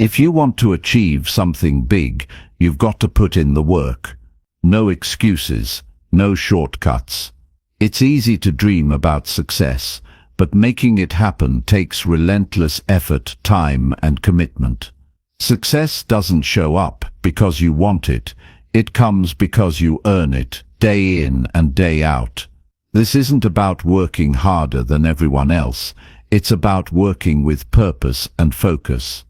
If you want to achieve something big, you've got to put in the work. No excuses, no shortcuts. It's easy to dream about success, but making it happen takes relentless effort, time, and commitment. Success doesn't show up because you want it. It comes because you earn it, day in and day out. This isn't about working harder than everyone else. It's about working with purpose and focus.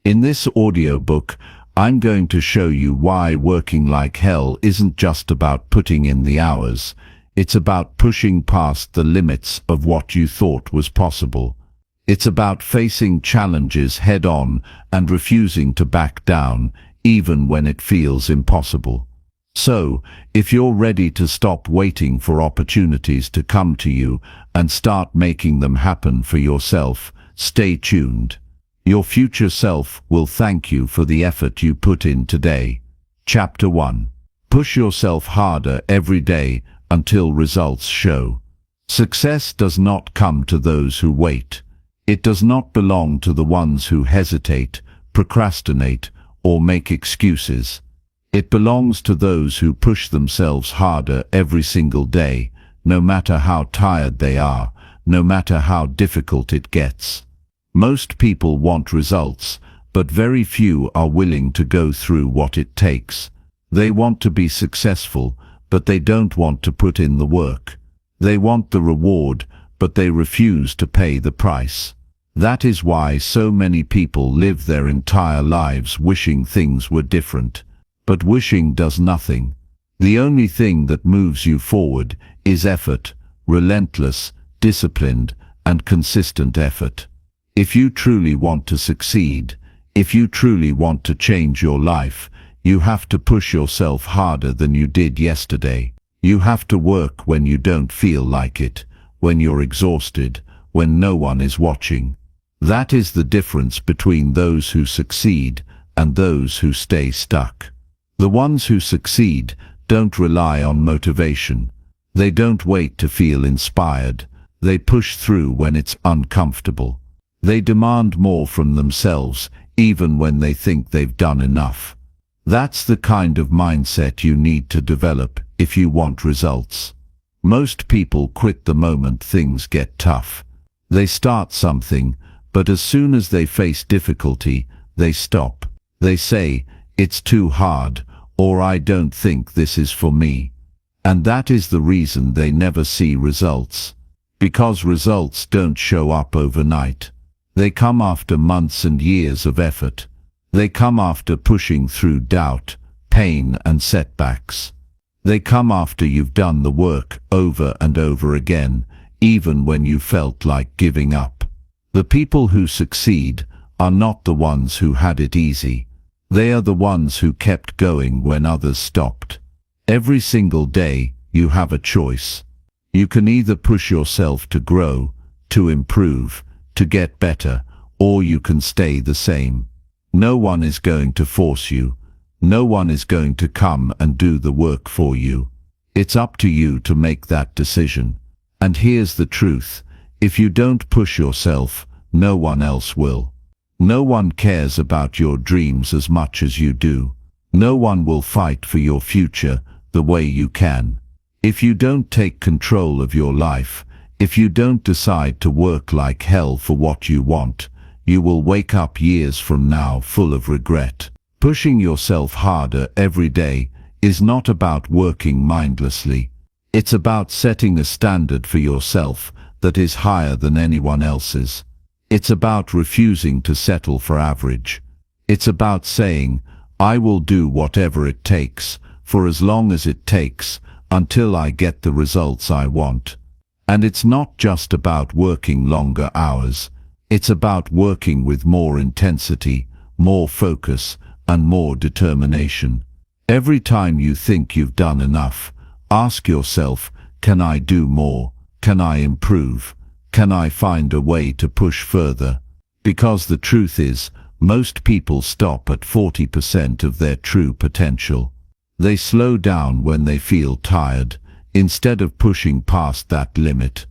In this audiobook, I'm going to show you why working like hell isn't just about putting in the hours. It's about pushing past the limits of what you thought was possible. It's about facing challenges head-on and refusing to back down, even when it feels impossible. So, if you're ready to stop waiting for opportunities to come to you and start making them happen for yourself, stay tuned. Your future self will thank you for the effort you put in today. Chapter 1. Push yourself harder every day until results show. Success does not come to those who wait. It does not belong to the ones who hesitate, procrastinate, or make excuses. It belongs to those who push themselves harder every single day, no matter how tired they are, no matter how difficult it gets. Most people want results, but very few are willing to go through what it takes. They want to be successful, but they don't want to put in the work. They want the reward, but they refuse to pay the price. That is why so many people live their entire lives wishing things were different. But wishing does nothing. The only thing that moves you forward is effort, relentless, disciplined, and consistent effort. If you truly want to succeed, if you truly want to change your life, you have to push yourself harder than you did yesterday. You have to work when you don't feel like it, when you're exhausted, when no one is watching. That is the difference between those who succeed and those who stay stuck. The ones who succeed don't rely on motivation. They don't wait to feel inspired. They push through when it's uncomfortable. They demand more from themselves, even when they think they've done enough. That's the kind of mindset you need to develop if you want results. Most people quit the moment things get tough. They start something, but as soon as they face difficulty, they stop. They say, "It's too hard," or "I don't think this is for me." And that is the reason they never see results. Because results don't show up overnight. They come after months and years of effort. They come after pushing through doubt, pain, and setbacks. They come after you've done the work over and over again, even when you felt like giving up. The people who succeed are not the ones who had it easy. They are the ones who kept going when others stopped. Every single day, you have a choice. You can either push yourself to grow, to improve, to get better, or you can stay the same. No one is going to force you. No one is going to come and do the work for you. It's up to you to make that decision. And here's the truth. If you don't push yourself, no one else will. No one cares about your dreams as much as you do. No one will fight for your future the way you can. If you don't take control of your life, if you don't decide to work like hell for what you want, you will wake up years from now full of regret. Pushing yourself harder every day is not about working mindlessly. It's about setting a standard for yourself that is higher than anyone else's. It's about refusing to settle for average. It's about saying, "I will do whatever it takes, for as long as it takes, until I get the results I want." And it's not just about working longer hours. It's about working with more intensity, more focus, and more determination. Every time you think you've done enough, ask yourself, can I do more? Can I improve? Can I find a way to push further? Because the truth is, most people stop at 40% of their true potential. They slow down when they feel tired, instead of pushing past that limit.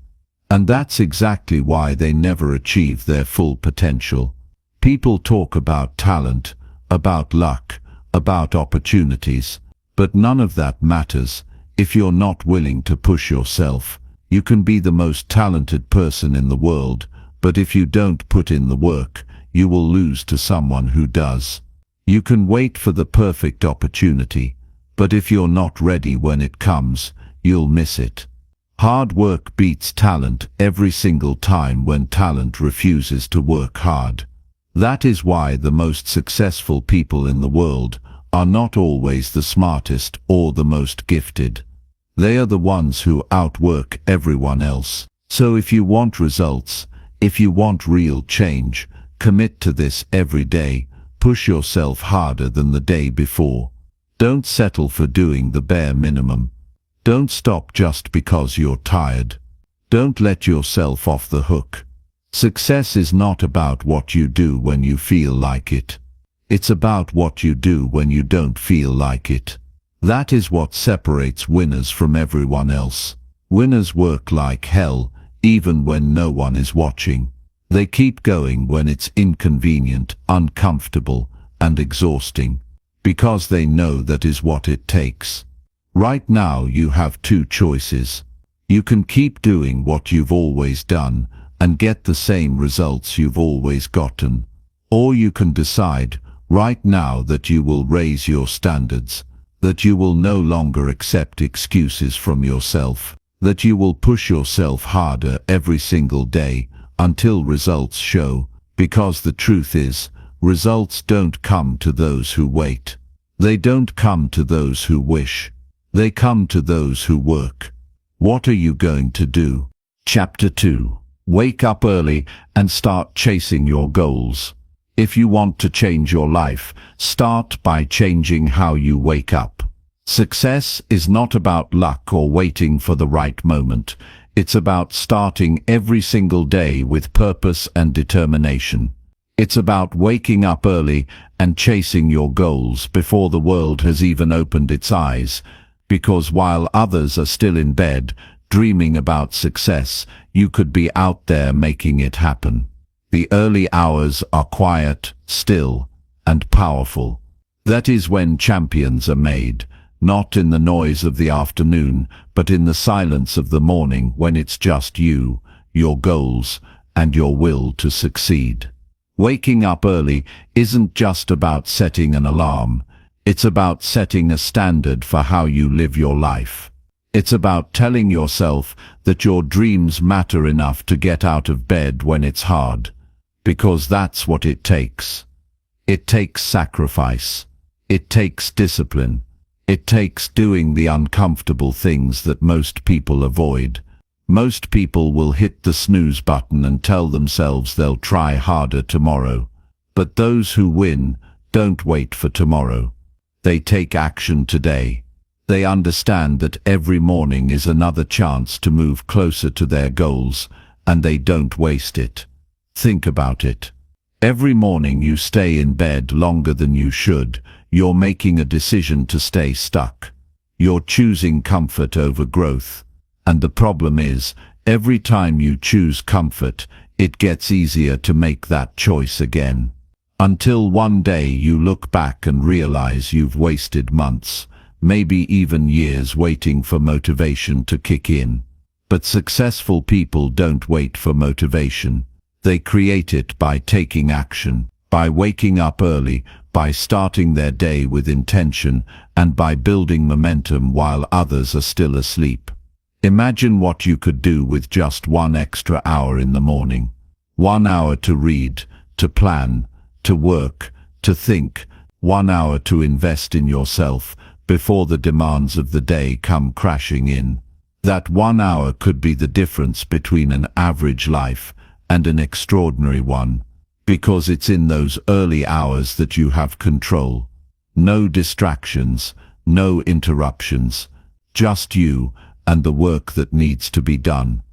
And that's exactly why they never achieve their full potential. People talk about talent, about luck, about opportunities, but none of that matters if you're not willing to push yourself. You can be the most talented person in the world, but if you don't put in the work, you will lose to someone who does. You can wait for the perfect opportunity, but if you're not ready when it comes, you'll miss it. Hard work beats talent every single time when talent refuses to work hard. That is why the most successful people in the world are not always the smartest or the most gifted. They are the ones who outwork everyone else. So if you want results, if you want real change, commit to this every day. Push yourself harder than the day before. Don't settle for doing the bare minimum. Don't stop just because you're tired. Don't let yourself off the hook. Success is not about what you do when you feel like it. It's about what you do when you don't feel like it. That is what separates winners from everyone else. Winners work like hell, even when no one is watching. They keep going when it's inconvenient, uncomfortable, and exhausting, because they know that is what it takes. Right now you have two choices. You can keep doing what you've always done and get the same results you've always gotten, or you can decide right now that you will raise your standards, that you will no longer accept excuses from yourself, that you will push yourself harder every single day until results show, because the truth is, results don't come to those who wait. They don't come to those who wish. They come to those who work. What are you going to do? Chapter 2. Wake up early and start chasing your goals. If you want to change your life, start by changing how you wake up. Success is not about luck or waiting for the right moment. It's about starting every single day with purpose and determination. It's about waking up early and chasing your goals before the world has even opened its eyes, because while others are still in bed, dreaming about success, you could be out there making it happen. The early hours are quiet, still, and powerful. That is when champions are made. Not in the noise of the afternoon, but in the silence of the morning when it's just you, your goals, and your will to succeed. Waking up early isn't just about setting an alarm. It's about setting a standard for how you live your life. It's about telling yourself that your dreams matter enough to get out of bed when it's hard, because that's what it takes. It takes sacrifice. It takes discipline. It takes doing the uncomfortable things that most people avoid. Most people will hit the snooze button and tell themselves they'll try harder tomorrow. But those who win don't wait for tomorrow. They take action today. They understand that every morning is another chance to move closer to their goals, and they don't waste it. Think about it. Every morning you stay in bed longer than you should. You're making a decision to stay stuck. You're choosing comfort over growth. And the problem is, every time you choose comfort, it gets easier to make that choice again. Until one day you look back and realize you've wasted months, maybe even years waiting for motivation to kick in. But successful people don't wait for motivation. They create it by taking action, by waking up early, by starting their day with intention, and by building momentum while others are still asleep. Imagine what you could do with just 1 extra hour in the morning. 1 hour to read, to plan, to work, to think. 1 hour to invest in yourself before the demands of the day come crashing in. That 1 hour could be the difference between an average life and an extraordinary one, because it's in those early hours that you have control. No distractions, no interruptions, just you and the work that needs to be done.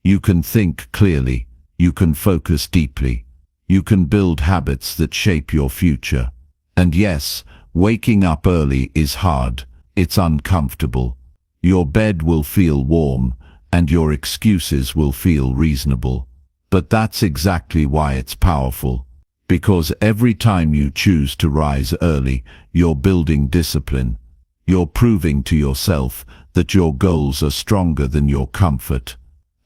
You can think clearly, you can focus deeply, you can build habits that shape your future. And yes, waking up early is hard, it's uncomfortable. Your bed will feel warm, and your excuses will feel reasonable. But that's exactly why it's powerful. Because every time you choose to rise early, you're building discipline. You're proving to yourself that your goals are stronger than your comfort.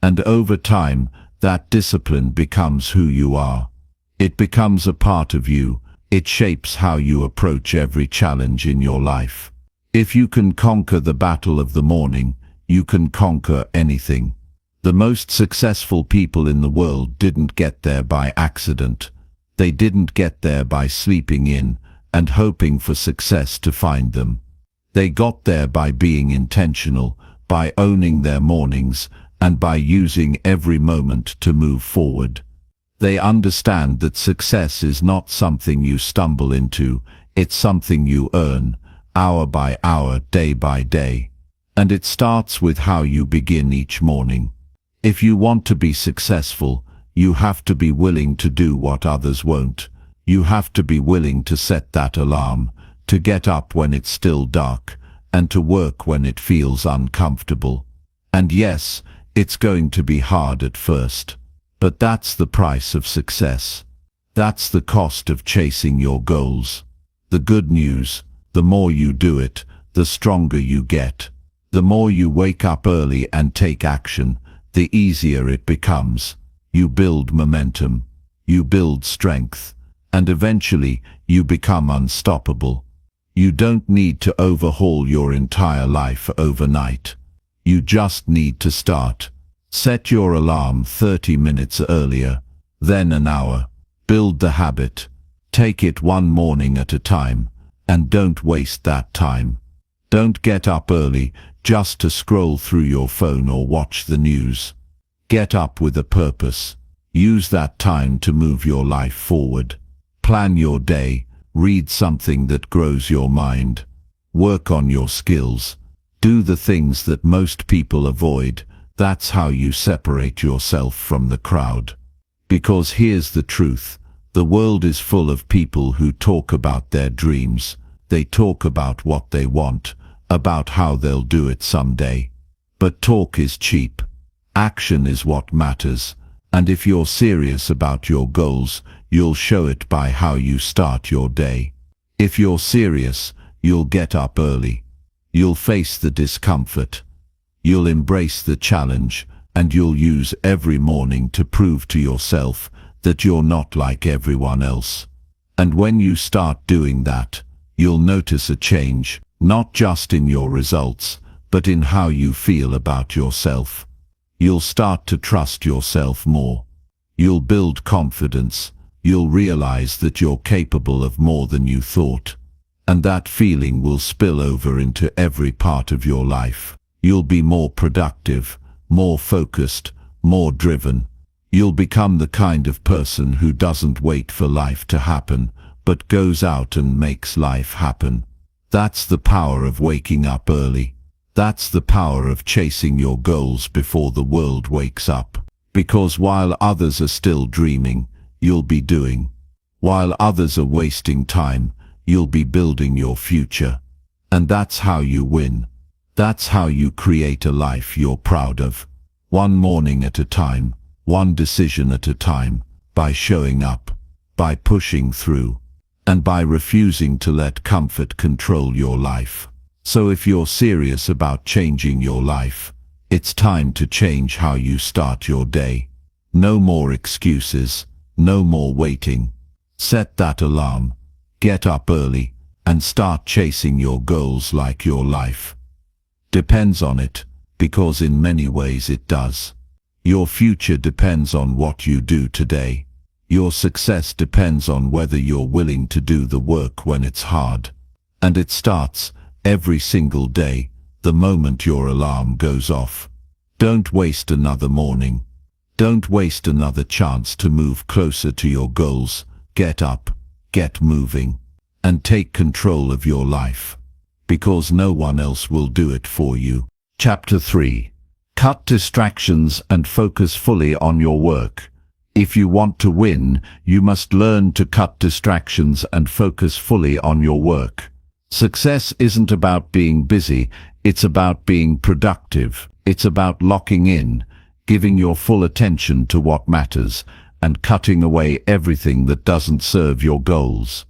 And over time, that discipline becomes who you are. It becomes a part of you. It shapes how you approach every challenge in your life. If you can conquer the battle of the morning, you can conquer anything. The most successful people in the world didn't get there by accident. They didn't get there by sleeping in and hoping for success to find them. They got there by being intentional, by owning their mornings, and by using every moment to move forward. They understand that success is not something you stumble into, it's something you earn, hour by hour, day by day. And it starts with how you begin each morning. If you want to be successful, you have to be willing to do what others won't. You have to be willing to set that alarm, to get up when it's still dark, and to work when it feels uncomfortable. And yes, it's going to be hard at first. But that's the price of success. That's the cost of chasing your goals. The good news, the more you do it, the stronger you get. The more you wake up early and take action, the easier it becomes. You build momentum, you build strength, and eventually you become unstoppable. You don't need to overhaul your entire life overnight. You just need to start. Set your alarm 30 minutes earlier, then an hour. Build the habit. Take it one morning at a time, and don't waste that time. Don't get up early just to scroll through your phone or watch the news. Get up with a purpose. Use that time to move your life forward. Plan your day. Read something that grows your mind. Work on your skills. Do the things that most people avoid. That's how you separate yourself from the crowd. Because here's the truth. The world is full of people who talk about their dreams. They talk about what they want, about how they'll do it someday. But talk is cheap. Action is what matters. And if you're serious about your goals, you'll show it by how you start your day. If you're serious, you'll get up early. You'll face the discomfort. You'll embrace the challenge, and you'll use every morning to prove to yourself that you're not like everyone else. And when you start doing that, you'll notice a change, not just in your results, but in how you feel about yourself. You'll start to trust yourself more. You'll build confidence. You'll realize that you're capable of more than you thought. And that feeling will spill over into every part of your life. You'll be more productive, more focused, more driven. You'll become the kind of person who doesn't wait for life to happen, but goes out and makes life happen. That's the power of waking up early. That's the power of chasing your goals before the world wakes up. Because while others are still dreaming, you'll be doing. While others are wasting time, you'll be building your future. And that's how you win. That's how you create a life you're proud of. One morning at a time, one decision at a time, by showing up, by pushing through, and by refusing to let comfort control your life. So if you're serious about changing your life, it's time to change how you start your day. No more excuses, no more waiting. Set that alarm, get up early, and start chasing your goals like your life depends on it, because in many ways it does. Your future depends on what you do today. Your success depends on whether you're willing to do the work when it's hard. And it starts every single day, the moment your alarm goes off. Don't waste another morning. Don't waste another chance to move closer to your goals. Get up, get moving, and take control of your life. Because no one else will do it for you. Chapter 3. Cut distractions and focus fully on your work. If you want to win, you must learn to cut distractions and focus fully on your work. Success isn't about being busy, it's about being productive. It's about locking in, giving your full attention to what matters, and cutting away everything that doesn't serve your goals.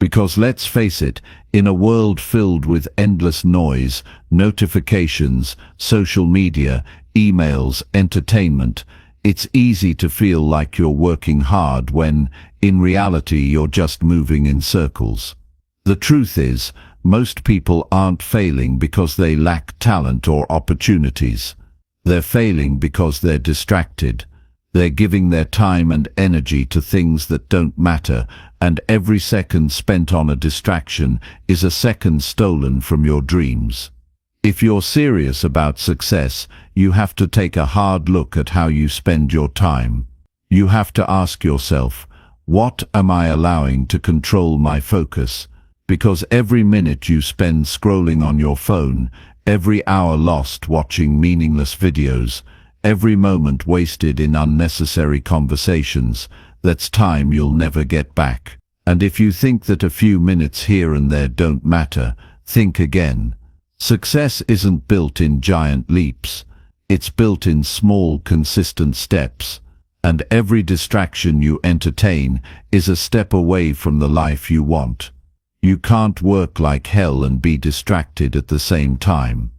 Because let's face it, in a world filled with endless noise, notifications, social media, emails, entertainment, it's easy to feel like you're working hard when, in reality, you're just moving in circles. The truth is, most people aren't failing because they lack talent or opportunities. They're failing because they're distracted. They're giving their time and energy to things that don't matter, and every second spent on a distraction is a second stolen from your dreams. If you're serious about success, you have to take a hard look at how you spend your time. You have to ask yourself, what am I allowing to control my focus? Because every minute you spend scrolling on your phone, every hour lost watching meaningless videos, every moment wasted in unnecessary conversations, that's time you'll never get back. And if you think that a few minutes here and there don't matter, think again. Success isn't built in giant leaps. It's built in small, consistent steps. And every distraction you entertain is a step away from the life you want. You can't work like hell and be distracted at the same time.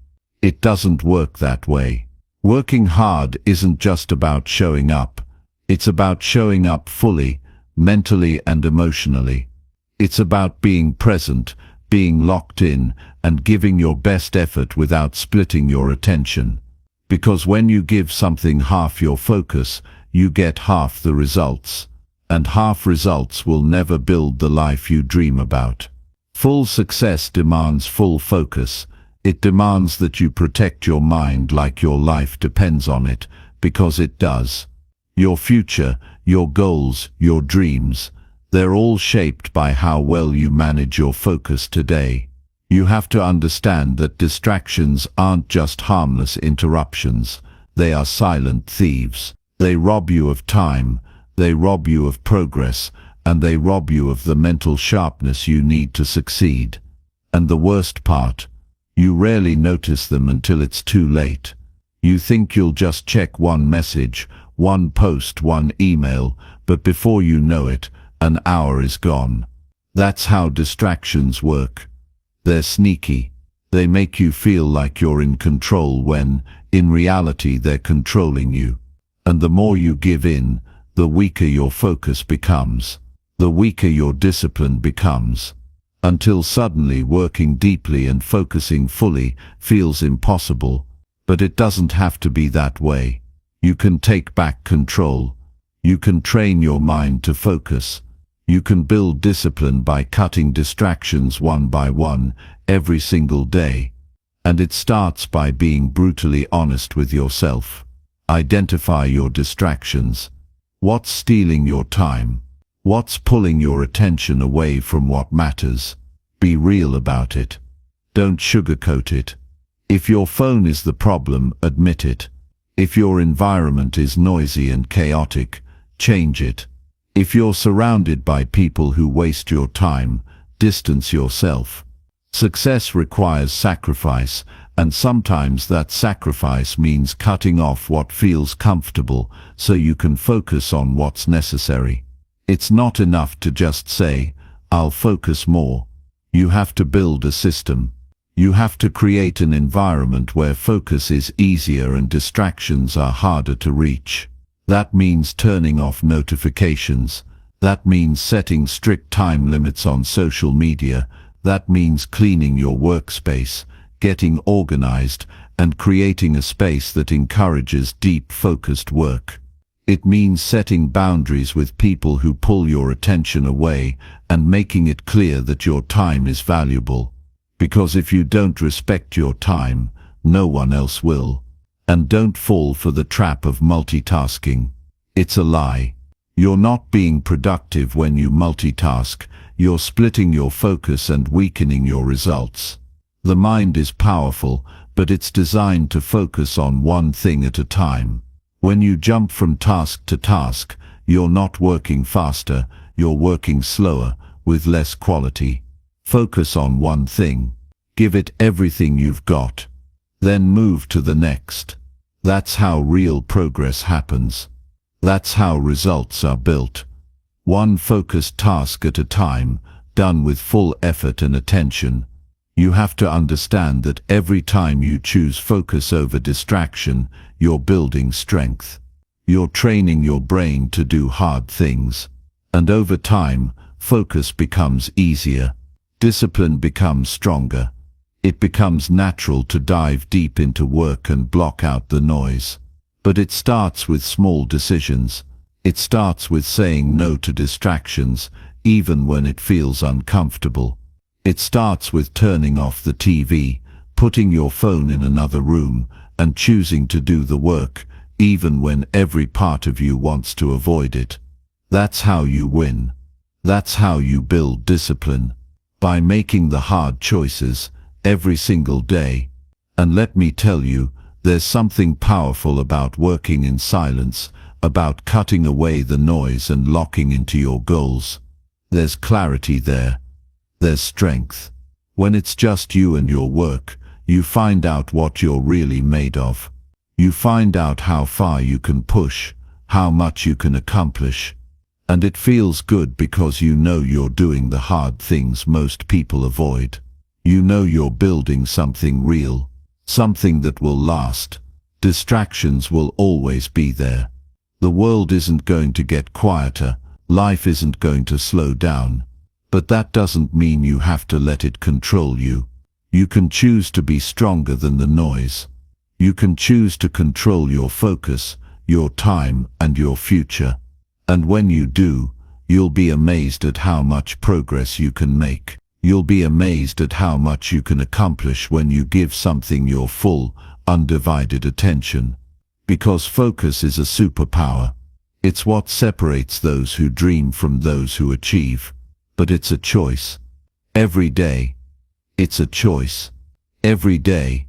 It doesn't work that way. Working hard isn't just about showing up. It's about showing up fully, mentally and emotionally. It's about being present, being locked in, and giving your best effort without splitting your attention. Because when you give something half your focus, you get half the results. And half results will never build the life you dream about. Full success demands full focus. It demands that you protect your mind like your life depends on it, because it does. Your future, your goals, your dreams, they're all shaped by how well you manage your focus today. You have to understand that distractions aren't just harmless interruptions. They are silent thieves. They rob you of time, they rob you of progress, and they rob you of the mental sharpness you need to succeed. And the worst part, you rarely notice them until it's too late. You think you'll just check one message, one post, one email, but before you know it, an hour is gone. That's how distractions work. They're sneaky. They make you feel like you're in control when, in reality, they're controlling you. And the more you give in, the weaker your focus becomes. The weaker your discipline becomes. Until suddenly working deeply and focusing fully feels impossible. But it doesn't have to be that way. You can take back control. You can train your mind to focus. You can build discipline by cutting distractions one by one, every single day. And it starts by being brutally honest with yourself. Identify your distractions. What's stealing your time? What's pulling your attention away from what matters? Be real about it. Don't sugarcoat it. If your phone is the problem, admit it. If your environment is noisy and chaotic, change it. If you're surrounded by people who waste your time, distance yourself. Success requires sacrifice, and sometimes that sacrifice means cutting off what feels comfortable so you can focus on what's necessary. It's not enough to just say, I'll focus more. You have to build a system. You have to create an environment where focus is easier and distractions are harder to reach. That means turning off notifications. That means setting strict time limits on social media. That means cleaning your workspace, getting organized, and creating a space that encourages deep, focused work. It means setting boundaries with people who pull your attention away and making it clear that your time is valuable. Because if you don't respect your time, no one else will. And don't fall for the trap of multitasking. It's a lie. You're not being productive when you multitask. You're splitting your focus and weakening your results. The mind is powerful, but it's designed to focus on one thing at a time. When you jump from task to task, you're not working faster, you're working slower, with less quality. Focus on one thing. Give it everything you've got. Then move to the next. That's how real progress happens. That's how results are built. One focused task at a time, done with full effort and attention. You have to understand that every time you choose focus over distraction, you're building strength. You're training your brain to do hard things. And over time, focus becomes easier. Discipline becomes stronger. It becomes natural to dive deep into work and block out the noise. But it starts with small decisions. It starts with saying no to distractions, even when it feels uncomfortable. It starts with turning off the TV, putting your phone in another room, and choosing to do the work, even when every part of you wants to avoid it. That's how you win. That's how you build discipline. By making the hard choices every single day. And let me tell you, there's something powerful about working in silence, about cutting away the noise and locking into your goals. There's clarity there. There's strength. When it's just you and your work, you find out what you're really made of. You find out how far you can push, how much you can accomplish. And it feels good because you know you're doing the hard things most people avoid. You know you're building something real, something that will last. Distractions will always be there. The world isn't going to get quieter, life isn't going to slow down. But that doesn't mean you have to let it control you. You can choose to be stronger than the noise. You can choose to control your focus, your time, and your future. And when you do, you'll be amazed at how much progress you can make. You'll be amazed at how much you can accomplish when you give something your full, undivided attention. Because focus is a superpower. It's what separates those who dream from those who achieve. But it's a choice. Every day. It's a choice. Every day.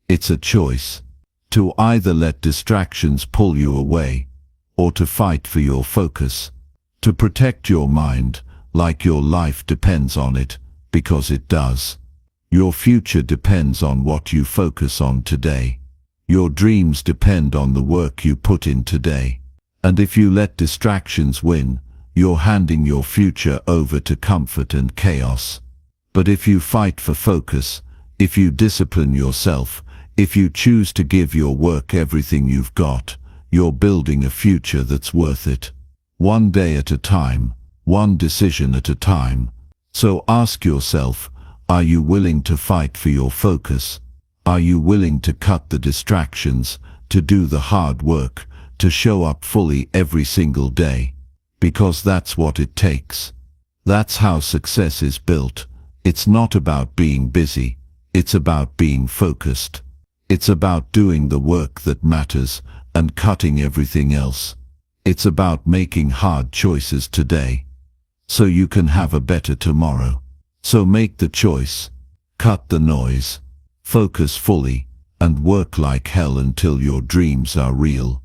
It's a choice. To either let distractions pull you away, or to fight for your focus. To protect your mind, like your life depends on it, because it does. Your future depends on what you focus on today. Your dreams depend on the work you put in today. And if you let distractions win, you're handing your future over to comfort and chaos. But if you fight for focus, if you discipline yourself, if you choose to give your work everything you've got, you're building a future that's worth it. One day at a time, one decision at a time. So ask yourself, are you willing to fight for your focus? Are you willing to cut the distractions, to do the hard work, to show up fully every single day? Because that's what it takes. That's how success is built. It's not about being busy. It's about being focused. It's about doing the work that matters and cutting everything else. It's about making hard choices today, so you can have a better tomorrow. So make the choice, cut the noise, focus fully, and work like hell until your dreams are real.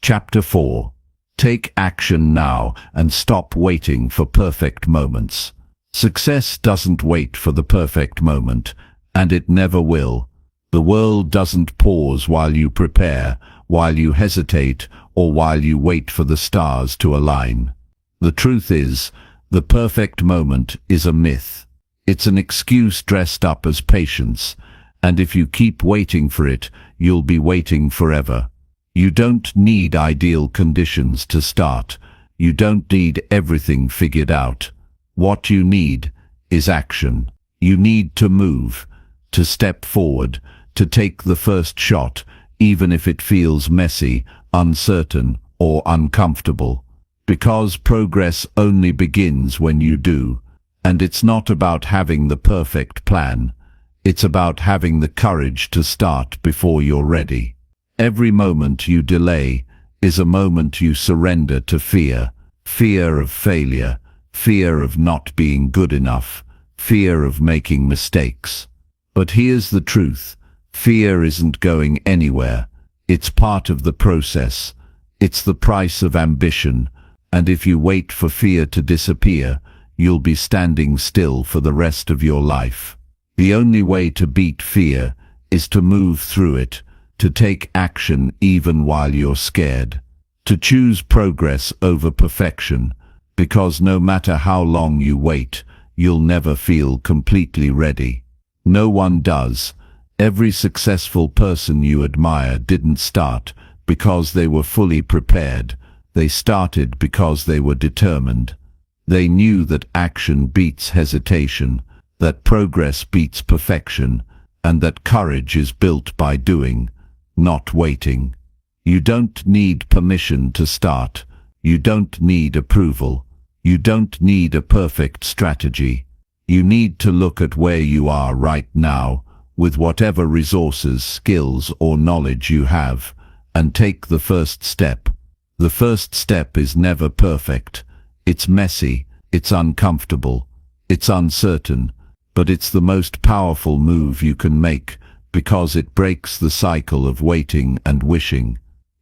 Chapter 4. Take action now and stop waiting for perfect moments. Success doesn't wait for the perfect moment, and it never will. The world doesn't pause while you prepare, while you hesitate, or while you wait for the stars to align. The truth is, the perfect moment is a myth. It's an excuse dressed up as patience, and if you keep waiting for it, you'll be waiting forever. You don't need ideal conditions to start. You don't need everything figured out. What you need is action. You need to move, to step forward, to take the first shot, even if it feels messy, uncertain, or uncomfortable. Because progress only begins when you do. And it's not about having the perfect plan. It's about having the courage to start before you're ready. Every moment you delay is a moment you surrender to fear. Fear of failure, fear of not being good enough, fear of making mistakes. But here's the truth. Fear isn't going anywhere. It's part of the process. It's the price of ambition. And if you wait for fear to disappear, you'll be standing still for the rest of your life. The only way to beat fear is to move through it, to take action even while you're scared. To choose progress over perfection, because no matter how long you wait, you'll never feel completely ready. No one does. Every successful person you admire didn't start because they were fully prepared. They started because they were determined. They knew that action beats hesitation, that progress beats perfection, and that courage is built by doing, not waiting. You don't need permission to start. You don't need approval. You don't need a perfect strategy. You need to look at where you are right now, with whatever resources, skills, or knowledge you have, and take the first step. The first step is never perfect. It's messy, it's uncomfortable, it's uncertain, but it's the most powerful move you can make because it breaks the cycle of waiting and wishing.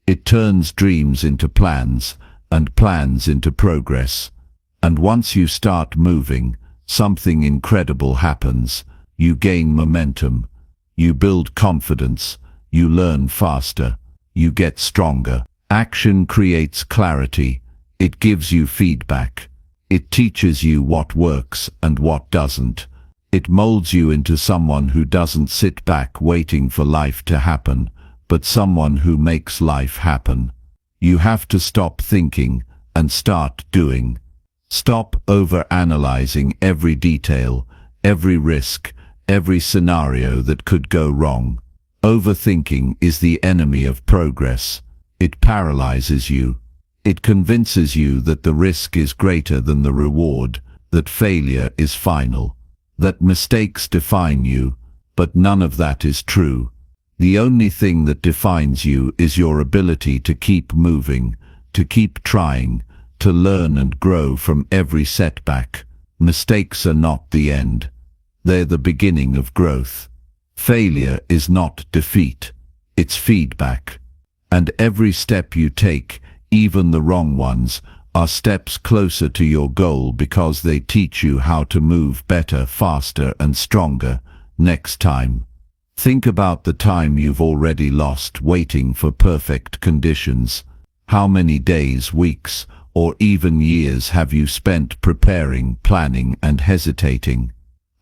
It turns dreams into plans and plans into progress. And once you start moving, something incredible happens. You gain momentum. You build confidence. You learn faster. You get stronger. Action creates clarity. It gives you feedback. It teaches you what works and what doesn't. It molds you into someone who doesn't sit back waiting for life to happen, but someone who makes life happen. You have to stop thinking and start doing. Stop over-analyzing every detail, every risk, every scenario that could go wrong. Overthinking is the enemy of progress. It paralyzes you. It convinces you that the risk is greater than the reward, that failure is final, that mistakes define you, but none of that is true. The only thing that defines you is your ability to keep moving, to keep trying, to learn and grow from every setback. Mistakes are not the end. They're the beginning of growth. Failure is not defeat. It's feedback. And every step you take, even the wrong ones, are steps closer to your goal because they teach you how to move better, faster, and stronger next time. Think about the time you've already lost waiting for perfect conditions. How many days, weeks, or even years have you spent preparing, planning, and hesitating?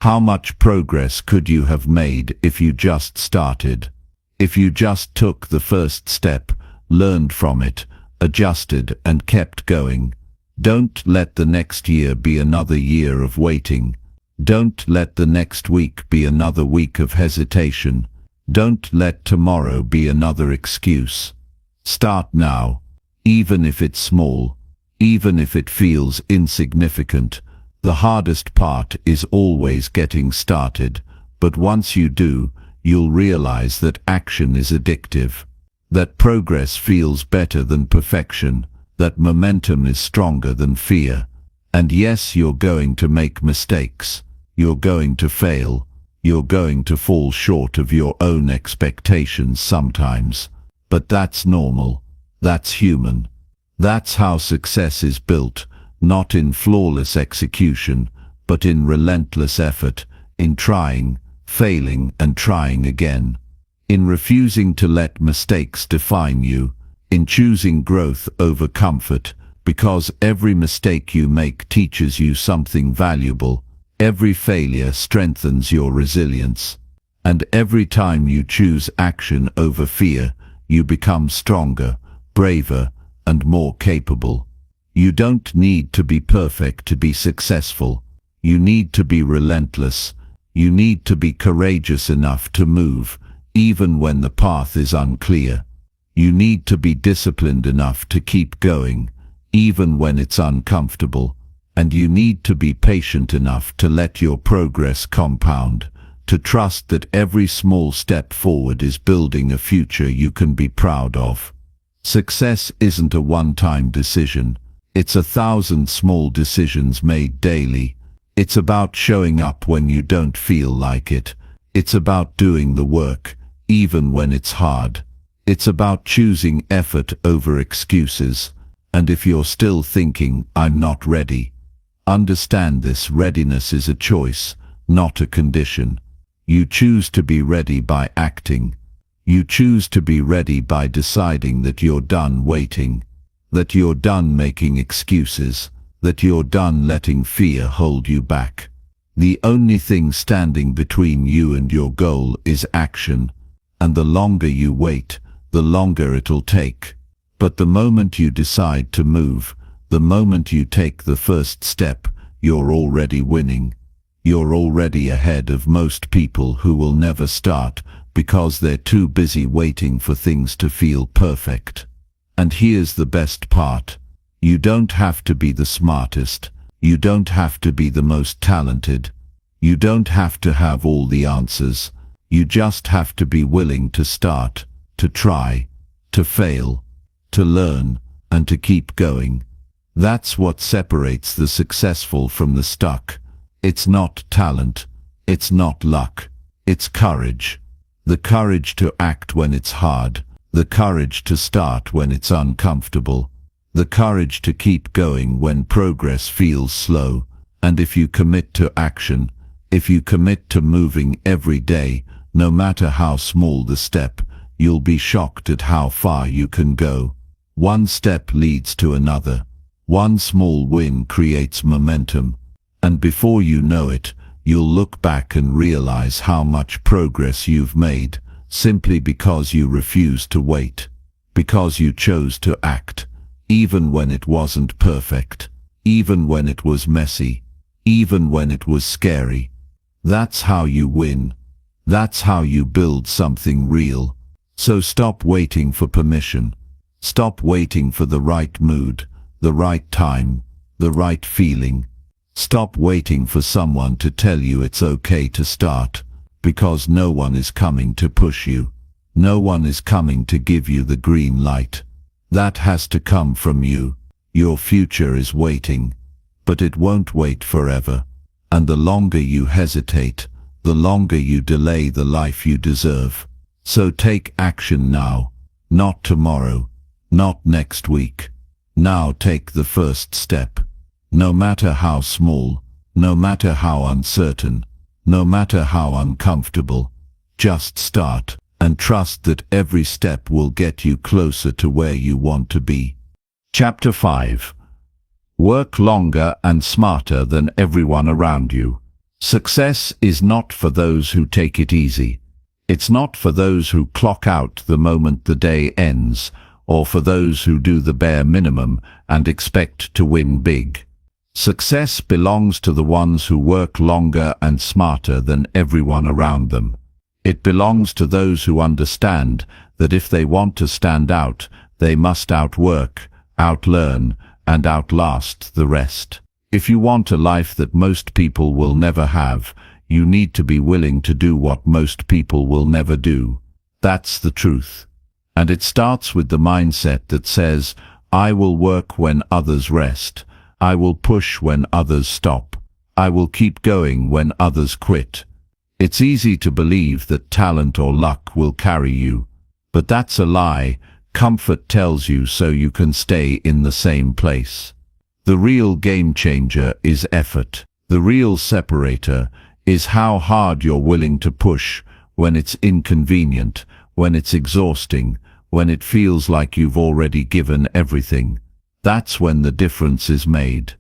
How much progress could you have made if you just started? If you just took the first step, learned from it, adjusted, and kept going? Don't let the next year be another year of waiting. Don't let the next week be another week of hesitation. Don't let tomorrow be another excuse. Start now, even if it's small, even if it feels insignificant. The hardest part is always getting started, but once you do, you'll realize that action is addictive, that progress feels better than perfection, that momentum is stronger than fear. And yes, you're going to make mistakes. You're going to fail. You're going to fall short of your own expectations sometimes. But that's normal. That's human. That's how success is built, not in flawless execution, but in relentless effort, in trying, failing, and trying again. In refusing to let mistakes define you, in choosing growth over comfort, because every mistake you make teaches you something valuable. Every failure strengthens your resilience. And every time you choose action over fear, you become stronger, braver, and more capable. You don't need to be perfect to be successful. You need to be relentless. You need to be courageous enough to move, even when the path is unclear. You need to be disciplined enough to keep going, even when it's uncomfortable. And you need to be patient enough to let your progress compound, to trust that every small step forward is building a future you can be proud of. Success isn't a one-time decision. It's 1,000 small decisions made daily. It's about showing up when you don't feel like it. It's about doing the work, even when it's hard. It's about choosing effort over excuses. And if you're still thinking, "I'm not ready," understand this: readiness is a choice, not a condition. You choose to be ready by acting. You choose to be ready by deciding that you're done waiting. that you're done making excuses, that you're done letting fear hold you back. The only thing standing between you and your goal is action, and the longer you wait, the longer it'll take. But the moment you decide to move, the moment you take the first step, you're already winning. You're already ahead of most people who will never start because they're too busy waiting for things to feel perfect. And here's the best part. You don't have to be the smartest. You don't have to be the most talented. You don't have to have all the answers. You just have to be willing to start, to try, to fail, to learn, and to keep going. That's what separates the successful from the stuck. It's not talent. It's not luck. It's courage. The courage to act when it's hard. The courage to start when it's uncomfortable. The courage to keep going when progress feels slow. And if you commit to action, if you commit to moving every day, no matter how small the step, you'll be shocked at how far you can go. One step leads to another. One small win creates momentum. And before you know it, you'll look back and realize how much progress you've made, simply because you refused to wait, because you chose to act, even when it wasn't perfect, even when it was messy, even when it was scary. That's how you win. That's how you build something real. So stop waiting for permission. Stop waiting for the right mood, the right time, the right feeling. Stop waiting for someone to tell you it's okay to start, because no one is coming to push you. No one is coming to give you the green light. That has to come from you. Your future is waiting, but it won't wait forever. And the longer you hesitate, the longer you delay the life you deserve. So take action now, not tomorrow, not next week. Now take the first step. No matter how small, no matter how uncertain, no matter how uncomfortable, just start and trust that every step will get you closer to where you want to be. Chapter 5. Work longer and smarter than everyone around you. Success is not for those who take it easy. It's not for those who clock out the moment the day ends, or for those who do the bare minimum and expect to win big. Success belongs to the ones who work longer and smarter than everyone around them. It belongs to those who understand that if they want to stand out, they must outwork, outlearn, and outlast the rest. If you want a life that most people will never have, you need to be willing to do what most people will never do. That's the truth. And it starts with the mindset that says, I will work when others rest. I will push when others stop. I will keep going when others quit. It's easy to believe that talent or luck will carry you, but that's a lie. Comfort tells you so you can stay in the same place. The real game changer is effort. The real separator is how hard you're willing to push when it's inconvenient, when it's exhausting, when it feels like you've already given everything. That's when the difference is made.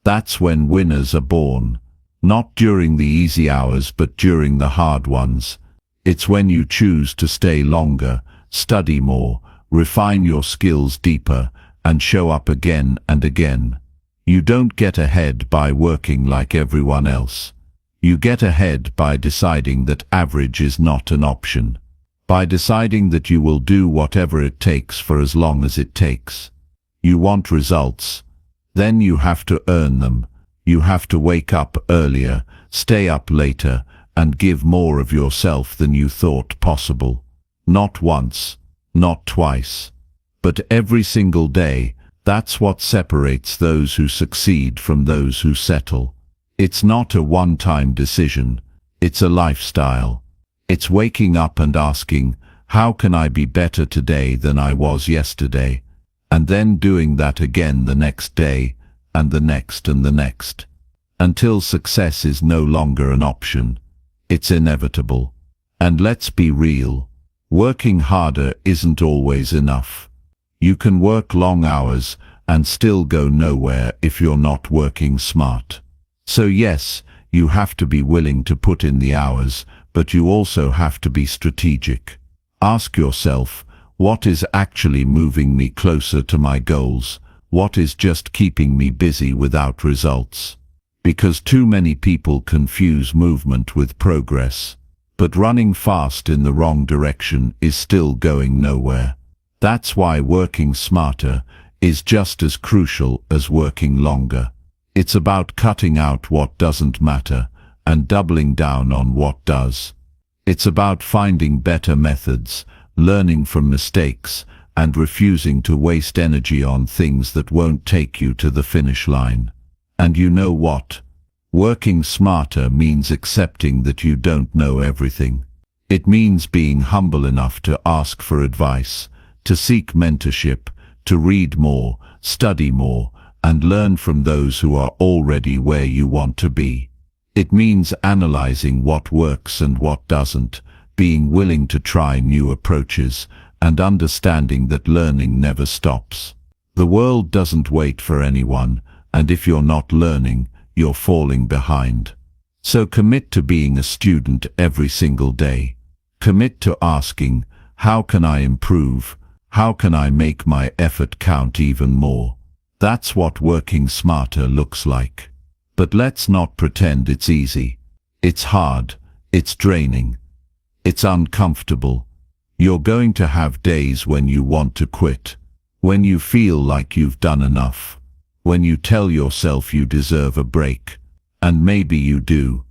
That's when winners are born. Not during the easy hours, but during the hard ones. It's when you choose to stay longer, study more, refine your skills deeper, and show up again and again. You don't get ahead by working like everyone else. You get ahead by deciding that average is not an option. By deciding that you will do whatever it takes for as long as it takes. You want results. Then you have to earn them. You have to wake up earlier, stay up later, and give more of yourself than you thought possible. Not once, not twice, but every single day. That's what separates those who succeed from those who settle. It's not a one-time decision. It's a lifestyle. It's waking up and asking, how can I be better today than I was yesterday? And then doing that again the next day, and the next and the next. Until success is no longer an option. It's inevitable. And let's be real. Working harder isn't always enough. You can work long hours and still go nowhere if you're not working smart. So yes, you have to be willing to put in the hours, but you also have to be strategic. Ask yourself, what is actually moving me closer to my goals? What is just keeping me busy without results? Because too many people confuse movement with progress. But running fast in the wrong direction is still going nowhere. That's why working smarter is just as crucial as working longer. It's about cutting out what doesn't matter and doubling down on what does. It's about finding better methods, learning from mistakes, and refusing to waste energy on things that won't take you to the finish line. And you know what? Working smarter means accepting that you don't know everything. It means being humble enough to ask for advice, to seek mentorship, to read more, study more, and learn from those who are already where you want to be. It means analyzing what works and what doesn't, being willing to try new approaches, and understanding that learning never stops. The world doesn't wait for anyone, and if you're not learning, you're falling behind. So commit to being a student every single day. Commit to asking, how can I improve? How can I make my effort count even more? That's what working smarter looks like. But let's not pretend it's easy. It's hard, it's draining, it's uncomfortable. You're going to have days when you want to quit, when you feel like you've done enough, when you tell yourself you deserve a break, and maybe you do.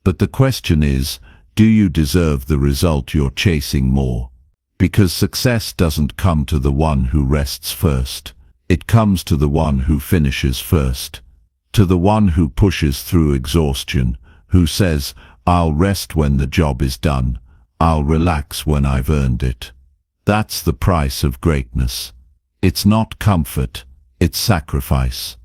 But the question is, do you deserve the result you're chasing more? Because success doesn't come to the one who rests first. It comes to the one who finishes first. To the one who pushes through exhaustion, who says, I'll rest when the job is done. I'll relax when I've earned it. That's the price of greatness. It's not comfort, it's sacrifice.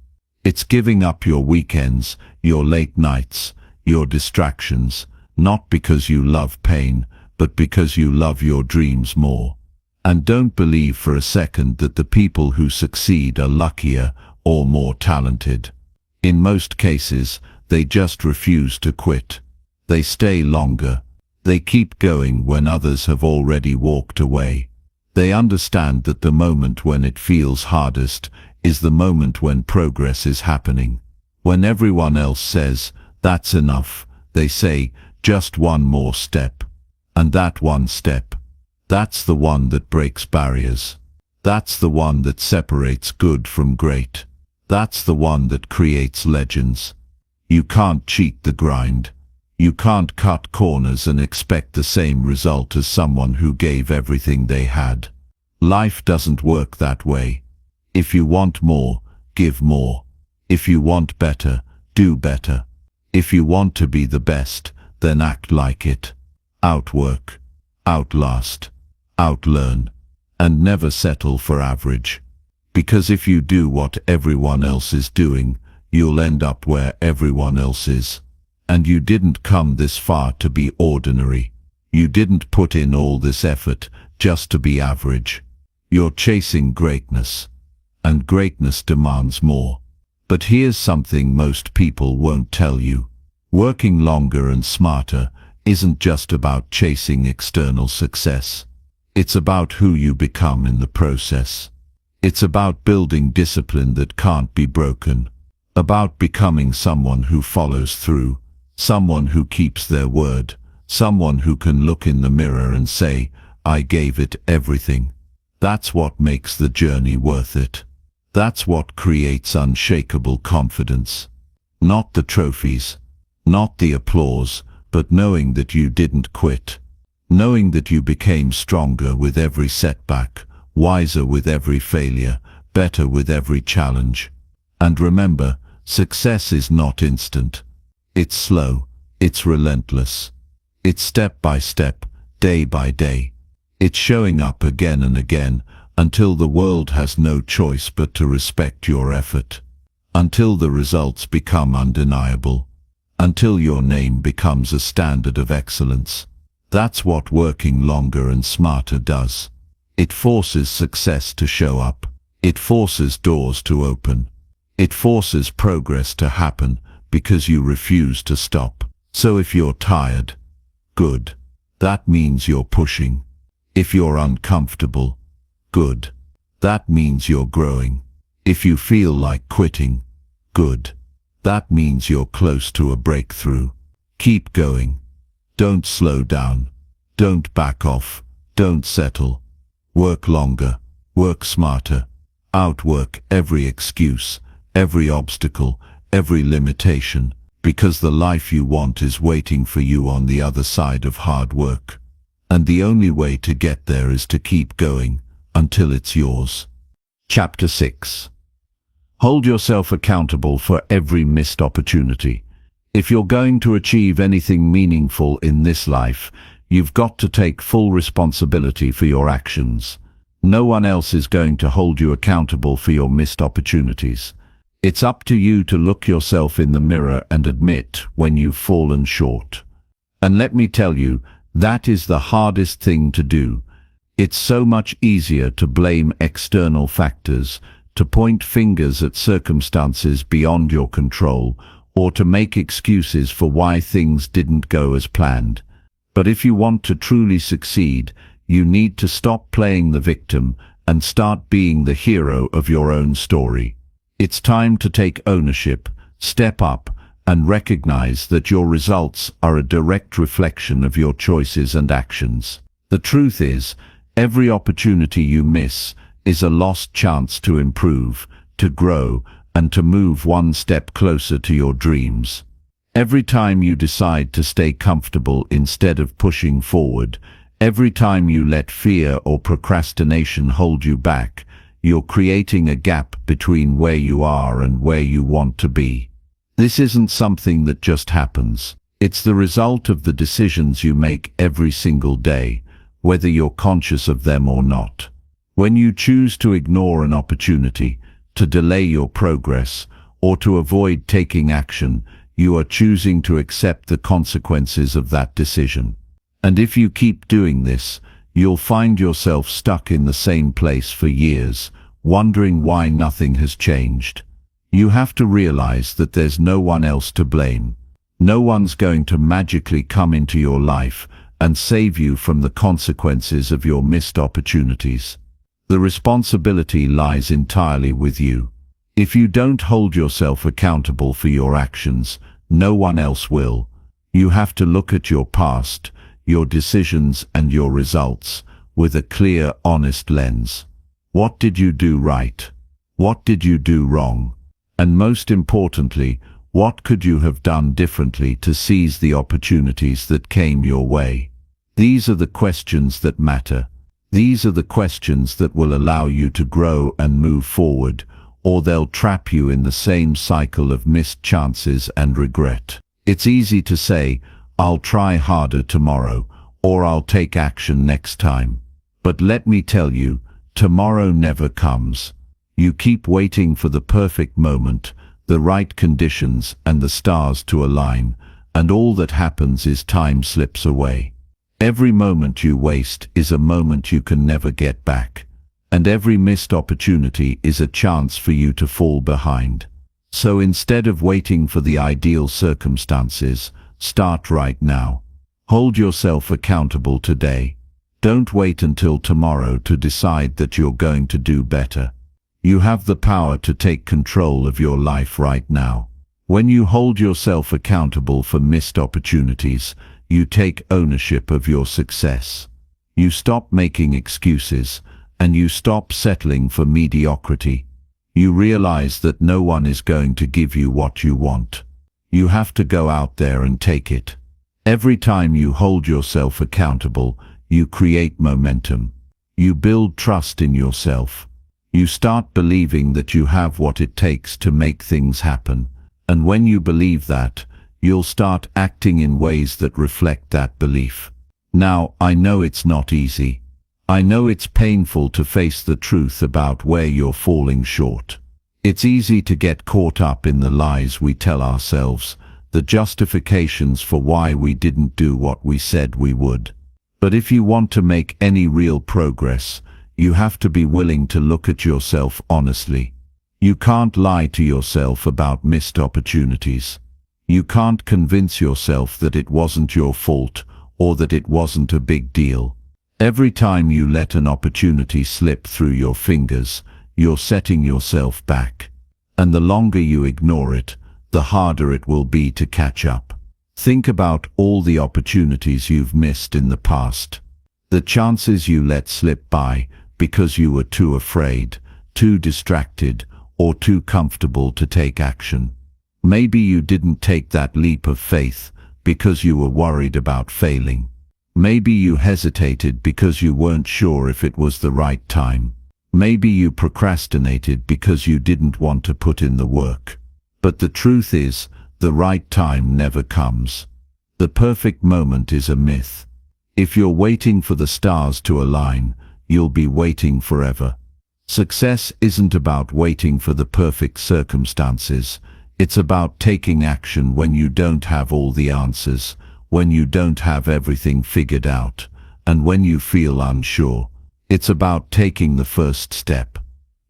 It's giving up your weekends, your late nights, your distractions, not because you love pain, but because you love your dreams more. And don't believe for a second that the people who succeed are luckier or more talented. In most cases, they just refuse to quit. They stay longer. They keep going when others have already walked away. They understand that the moment when it feels hardest is the moment when progress is happening. When everyone else says, that's enough, they say, just one more step. And that one step, that's the one that breaks barriers. That's the one that separates good from great. That's the one that creates legends. You can't cheat the grind. You can't cut corners and expect the same result as someone who gave everything they had. Life doesn't work that way. If you want more, give more. If you want better, do better. If you want to be the best, then act like it. Outwork, outlast, outlearn, and never settle for average. Because if you do what everyone else is doing, you'll end up where everyone else is. And you didn't come this far to be ordinary. You didn't put in all this effort just to be average. You're chasing greatness, and greatness demands more. But here's something most people won't tell you. Working longer and smarter isn't just about chasing external success. It's about who you become in the process. It's about building discipline that can't be broken. About becoming someone who follows through. Someone who keeps their word, someone who can look in the mirror and say, I gave it everything. That's what makes the journey worth it. That's what creates unshakable confidence. Not the trophies, not the applause, but knowing that you didn't quit. Knowing that you became stronger with every setback, wiser with every failure, better with every challenge. And remember, success is not instant. It's slow, it's relentless. It's step by step, day by day. It's showing up again and again until the world has no choice but to respect your effort. Until the results become undeniable. Until your name becomes a standard of excellence. That's what working longer and smarter does. It forces success to show up. It forces doors to open. It forces progress to happen because you refuse to stop. So if you're tired, good. That means you're pushing. If you're uncomfortable, good. That means you're growing. If you feel like quitting, good. That means you're close to a breakthrough. Keep going. Don't slow down. Don't back off. Don't settle. Work longer. Work smarter. Outwork every excuse, every obstacle, every limitation, because the life you want is waiting for you on the other side of hard work. And the only way to get there is to keep going until it's yours. Chapter 6. Hold yourself accountable for every missed opportunity. If you're going to achieve anything meaningful in this life, you've got to take full responsibility for your actions. No one else is going to hold you accountable for your missed opportunities. It's up to you to look yourself in the mirror and admit when you've fallen short. And let me tell you, that is the hardest thing to do. It's so much easier to blame external factors, to point fingers at circumstances beyond your control, or to make excuses for why things didn't go as planned. But if you want to truly succeed, you need to stop playing the victim and start being the hero of your own story. It's time to take ownership, step up, and recognize that your results are a direct reflection of your choices and actions. The truth is, every opportunity you miss is a lost chance to improve, to grow, and to move one step closer to your dreams. Every time you decide to stay comfortable instead of pushing forward, every time you let fear or procrastination hold you back, you're creating a gap between where you are and where you want to be. This isn't something that just happens. It's the result of the decisions you make every single day, whether you're conscious of them or not. When you choose to ignore an opportunity, to delay your progress, or to avoid taking action, you are choosing to accept the consequences of that decision. And if you keep doing this, you'll find yourself stuck in the same place for years, wondering why nothing has changed. You have to realize that there's no one else to blame. No one's going to magically come into your life and save you from the consequences of your missed opportunities. The responsibility lies entirely with you. If you don't hold yourself accountable for your actions, no one else will. You have to look at your past, your decisions and your results with a clear, honest lens. What did you do right? What did you do wrong? And most importantly, what could you have done differently to seize the opportunities that came your way? These are the questions that matter. These are the questions that will allow you to grow and move forward, or they'll trap you in the same cycle of missed chances and regret. It's easy to say, I'll try harder tomorrow, or I'll take action next time. But let me tell you, tomorrow never comes. You keep waiting for the perfect moment, the right conditions and the stars to align, and all that happens is time slips away. Every moment you waste is a moment you can never get back, and every missed opportunity is a chance for you to fall behind. So instead of waiting for the ideal circumstances, start right now. Hold yourself accountable today. Don't wait until tomorrow to decide that you're going to do better. You have the power to take control of your life right now. When you hold yourself accountable for missed opportunities, you take ownership of your success. You stop making excuses, and you stop settling for mediocrity. You realize that no one is going to give you what you want. You have to go out there and take it. Every time you hold yourself accountable, you create momentum. You build trust in yourself. You start believing that you have what it takes to make things happen. And when you believe that, you'll start acting in ways that reflect that belief. Now, I know it's not easy. I know it's painful to face the truth about where you're falling short. It's easy to get caught up in the lies we tell ourselves, the justifications for why we didn't do what we said we would. But if you want to make any real progress, You have to be willing to look at yourself honestly. You can't lie to yourself about missed opportunities. You can't convince yourself that it wasn't your fault or that it wasn't a big deal. Every time you let an opportunity slip through your fingers, you're setting yourself back. And the longer you ignore it, the harder it will be to catch up. Think about all the opportunities you've missed in the past. The chances you let slip by because you were too afraid, too distracted, or too comfortable to take action. Maybe you didn't take that leap of faith because you were worried about failing. Maybe you hesitated because you weren't sure if it was the right time. Maybe you procrastinated because you didn't want to put in the work. But the truth is, the right time never comes. The perfect moment is a myth. If you're waiting for the stars to align, you'll be waiting forever. Success isn't about waiting for the perfect circumstances. It's about taking action when you don't have all the answers, when you don't have everything figured out, and when you feel unsure. It's about taking the first step,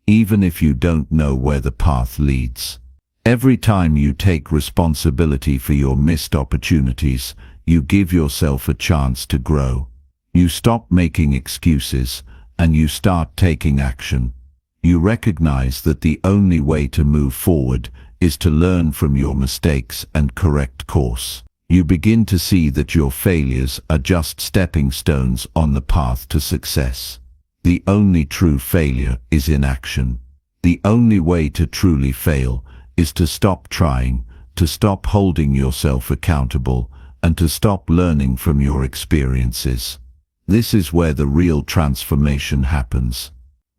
even if you don't know where the path leads. Every time you take responsibility for your missed opportunities, you give yourself a chance to grow. You stop making excuses, and you start taking action. You recognize that the only way to move forward is to learn from your mistakes and correct course. You begin to see that your failures are just stepping stones on the path to success. The only true failure is inaction. The only way to truly fail is to stop trying, to stop holding yourself accountable, and to stop learning from your experiences. This is where the real transformation happens.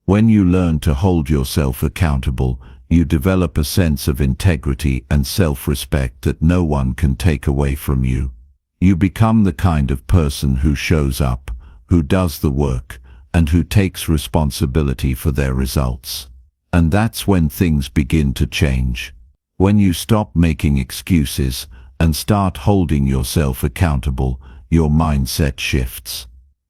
When you learn to hold yourself accountable, you develop a sense of integrity and self-respect that no one can take away from you. You become the kind of person who shows up, who does the work, and who takes responsibility for their results. And that's when things begin to change. When you stop making excuses and start holding yourself accountable, your mindset shifts.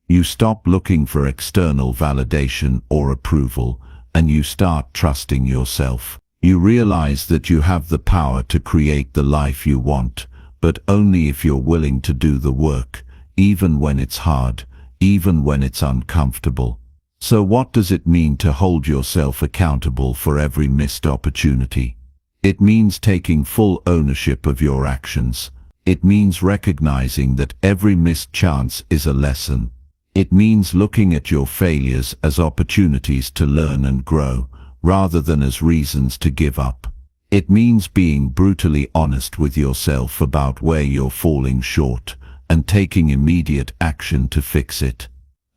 You stop looking for external validation or approval, and you start trusting yourself. You realize that you have the power to create the life you want, but only if you're willing to do the work, even when it's hard, even when it's uncomfortable. So what does it mean to hold yourself accountable for every missed opportunity? It means taking full ownership of your actions. It means recognizing that every missed chance is a lesson. It means looking at your failures as opportunities to learn and grow, rather than as reasons to give up. It means being brutally honest with yourself about where you're falling short, and taking immediate action to fix it.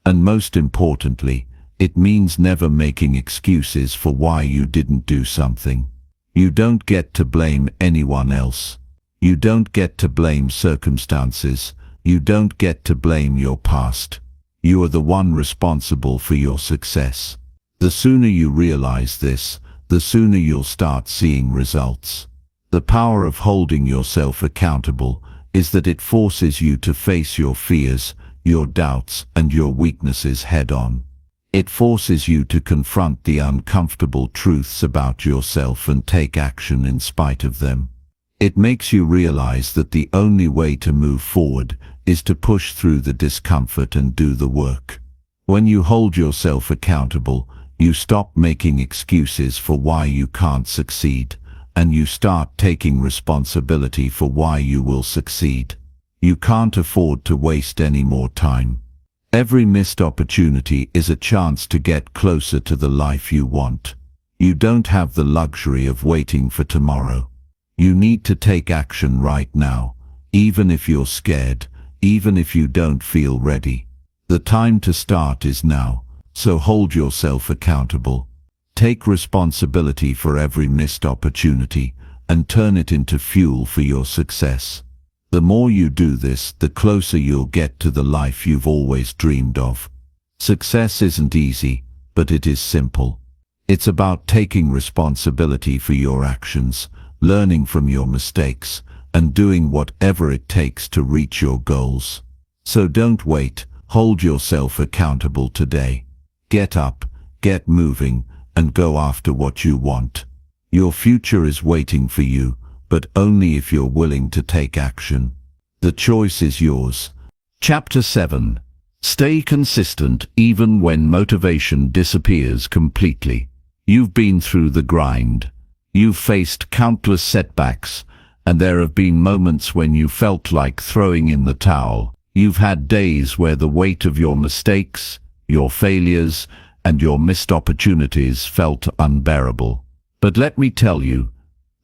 And most importantly, it means never making excuses for why you didn't do something. You don't get to blame anyone else. You don't get to blame circumstances. You don't get to blame your past. You are the one responsible for your success. The sooner you realize this, the sooner you'll start seeing results. The power of holding yourself accountable is that it forces you to face your fears, your doubts, and your weaknesses head-on. It forces you to confront the uncomfortable truths about yourself and take action in spite of them. It makes you realize that the only way to move forward is to push through the discomfort and do the work. When you hold yourself accountable, you stop making excuses for why you can't succeed, and you start taking responsibility for why you will succeed. You can't afford to waste any more time. Every missed opportunity is a chance to get closer to the life you want. You don't have the luxury of waiting for tomorrow. You need to take action right now, even if you're scared, even if you don't feel ready. The time to start is now, so hold yourself accountable. Take responsibility for every missed opportunity and turn it into fuel for your success. The more you do this, the closer you'll get to the life you've always dreamed of. Success isn't easy, but it is simple. It's about taking responsibility for your actions, learning from your mistakes, and doing whatever it takes to reach your goals. So don't wait, hold yourself accountable today. Get up, get moving, and go after what you want. Your future is waiting for you, but only if you're willing to take action. The choice is yours. Chapter 7. Stay consistent even when motivation disappears completely. You've been through the grind. You've faced countless setbacks, and there have been moments when you felt like throwing in the towel. You've had days where the weight of your mistakes, your failures, and your missed opportunities felt unbearable. But let me tell you,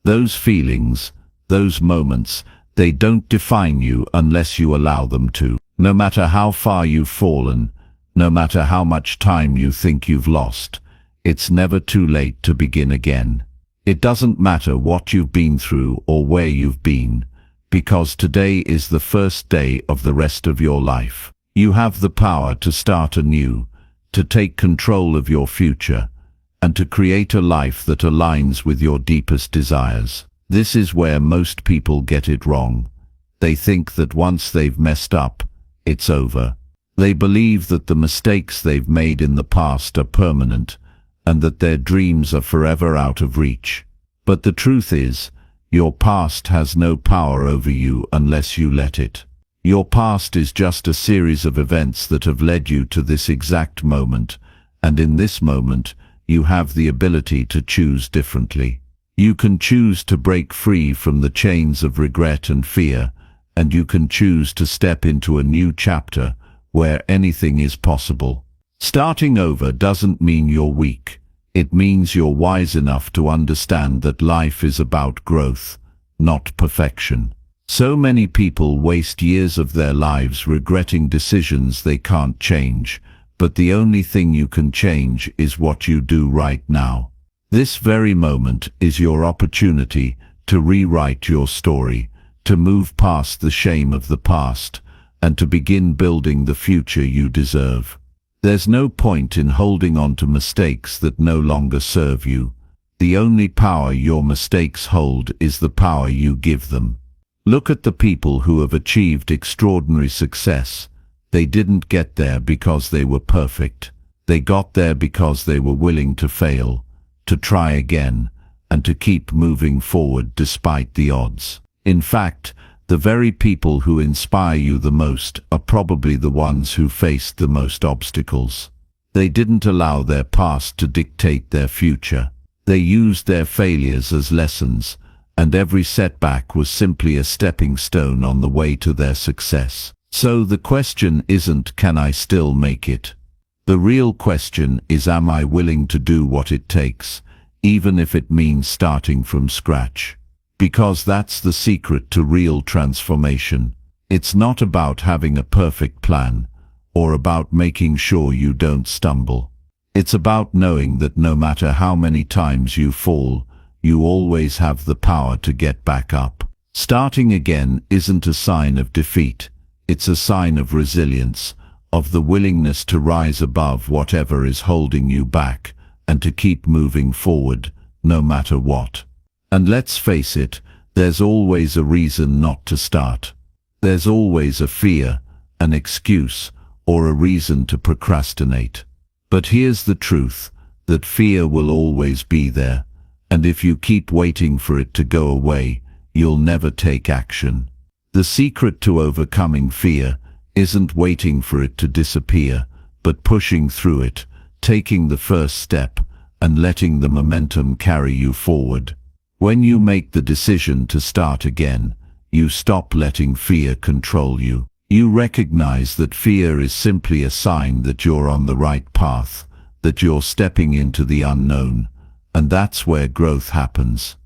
those feelings, those moments, they don't define you unless you allow them to. No matter how far you've fallen, no matter how much time you think you've lost, it's never too late to begin again. It doesn't matter what you've been through or where you've been, because today is the first day of the rest of your life. You have the power to start anew, to take control of your future, and to create a life that aligns with your deepest desires. This is where most people get it wrong. They think that once they've messed up, it's over. They believe that the mistakes they've made in the past are permanent, and that their dreams are forever out of reach. But the truth is, your past has no power over you unless you let it. Your past is just a series of events that have led you to this exact moment, and in this moment, you have the ability to choose differently. You can choose to break free from the chains of regret and fear, and you can choose to step into a new chapter where anything is possible. Starting over doesn't mean you're weak. It means you're wise enough to understand that life is about growth, not perfection. So many people waste years of their lives regretting decisions they can't change, but the only thing you can change is what you do right now. This very moment is your opportunity to rewrite your story, to move past the shame of the past, and to begin building the future you deserve. There's no point in holding on to mistakes that no longer serve you. The only power your mistakes hold is the power you give them. Look at the people who have achieved extraordinary success. They didn't get there because they were perfect. They got there because they were willing to fail, to try again, and to keep moving forward despite the odds. In fact, the very people who inspire you the most are probably the ones who faced the most obstacles. They didn't allow their past to dictate their future. They used their failures as lessons, and every setback was simply a stepping stone on the way to their success. So the question isn't, can I still make it? The real question is, am I willing to do what it takes, even if it means starting from scratch? Because that's the secret to real transformation. It's not about having a perfect plan, or about making sure you don't stumble. It's about knowing that no matter how many times you fall, you always have the power to get back up. Starting again isn't a sign of defeat. It's a sign of resilience, of the willingness to rise above whatever is holding you back, and to keep moving forward, no matter what. And let's face it, there's always a reason not to start. There's always a fear, an excuse, or a reason to procrastinate. But here's the truth, that fear will always be there, and if you keep waiting for it to go away, you'll never take action. The secret to overcoming fear isn't waiting for it to disappear, but pushing through it, taking the first step, and letting the momentum carry you forward. When you make the decision to start again, you stop letting fear control you. You recognize that fear is simply a sign that you're on the right path, that you're stepping into the unknown, and that's where growth happens.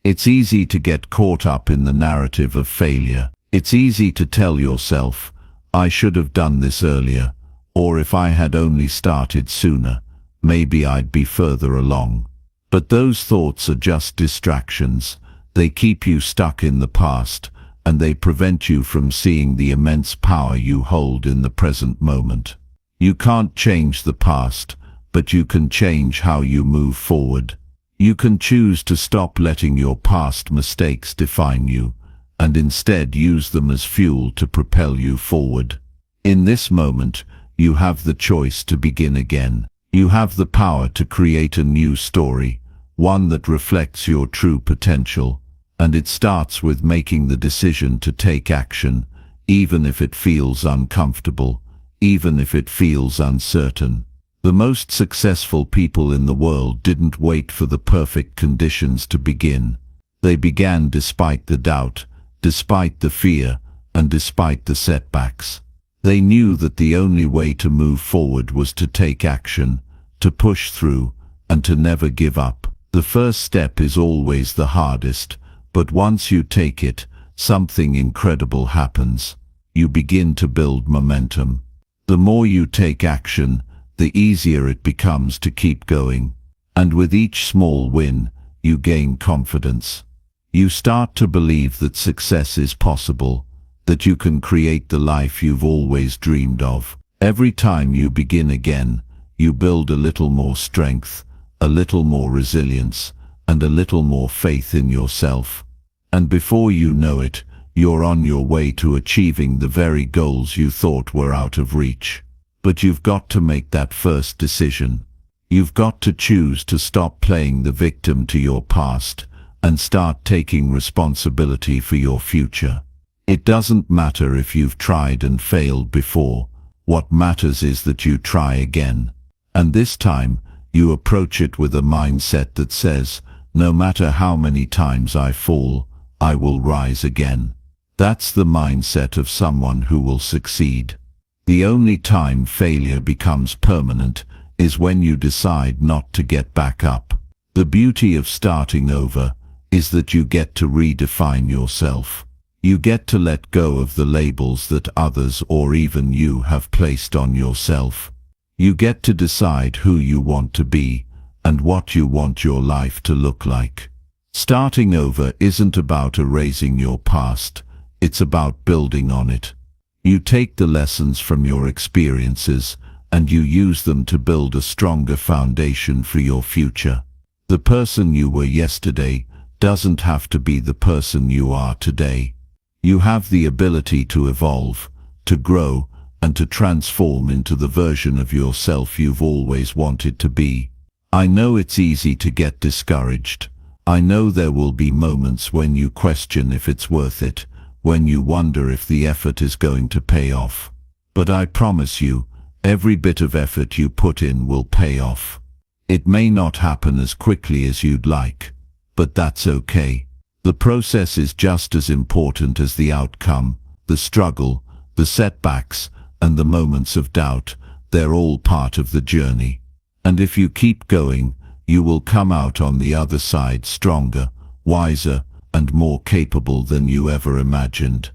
It's easy to get caught up in the narrative of failure. It's easy to tell yourself, I should have done this earlier, or if I had only started sooner, maybe I'd be further along. But those thoughts are just distractions. They keep you stuck in the past, and they prevent you from seeing the immense power you hold in the present moment. You can't change the past, but you can change how you move forward. You can choose to stop letting your past mistakes define you, and instead use them as fuel to propel you forward. In this moment, you have the choice to begin again. You have the power to create a new story, one that reflects your true potential, and it starts with making the decision to take action, even if it feels uncomfortable, even if it feels uncertain. The most successful people in the world didn't wait for the perfect conditions to begin. They began despite the doubt, despite the fear, and despite the setbacks. They knew that the only way to move forward was to take action, to push through, and to never give up. The first step is always the hardest, but once you take it, something incredible happens. You begin to build momentum. The more you take action, the easier it becomes to keep going. And with each small win, you gain confidence. You start to believe that success is possible, that you can create the life you've always dreamed of. Every time you begin again, you build a little more strength, a little more resilience, and a little more faith in yourself. And before you know it, you're on your way to achieving the very goals you thought were out of reach. But you've got to make that first decision. You've got to choose to stop playing the victim to your past and start taking responsibility for your future. It doesn't matter if you've tried and failed before. What matters is that you try again. And this time, you approach it with a mindset that says, no matter how many times I fall, I will rise again. That's the mindset of someone who will succeed. The only time failure becomes permanent is when you decide not to get back up. The beauty of starting over is that you get to redefine yourself. You get to let go of the labels that others or even you have placed on yourself. You get to decide who you want to be and what you want your life to look like. Starting over isn't about erasing your past, it's about building on it. You take the lessons from your experiences and you use them to build a stronger foundation for your future. The person you were yesterday doesn't have to be the person you are today. You have the ability to evolve, to grow, and to transform into the version of yourself you've always wanted to be. I know it's easy to get discouraged. I know there will be moments when you question if it's worth it, when you wonder if the effort is going to pay off. But I promise you, every bit of effort you put in will pay off. It may not happen as quickly as you'd like, but that's okay. The process is just as important as the outcome. The struggle, the setbacks, and the moments of doubt, they're all part of the journey. And if you keep going, you will come out on the other side stronger, wiser, and more capable than you ever imagined.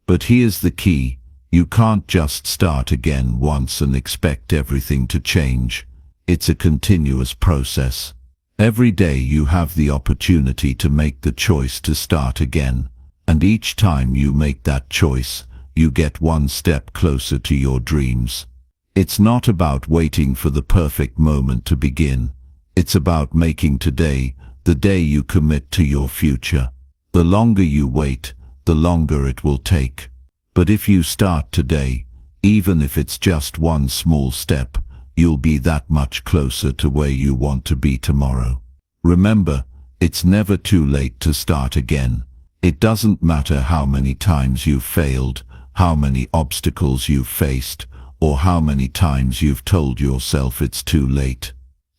But here's the key. You can't just start again once and expect everything to change. It's a continuous process. Every day you have the opportunity to make the choice to start again, and each time you make that choice, you get one step closer to your dreams. It's not about waiting for the perfect moment to begin. It's about making today the day you commit to your future. The longer you wait, the longer it will take. But if you start today, even if it's just one small step, you'll be that much closer to where you want to be tomorrow. Remember, it's never too late to start again. It doesn't matter how many times you've failed, how many obstacles you've faced, or how many times you've told yourself it's too late.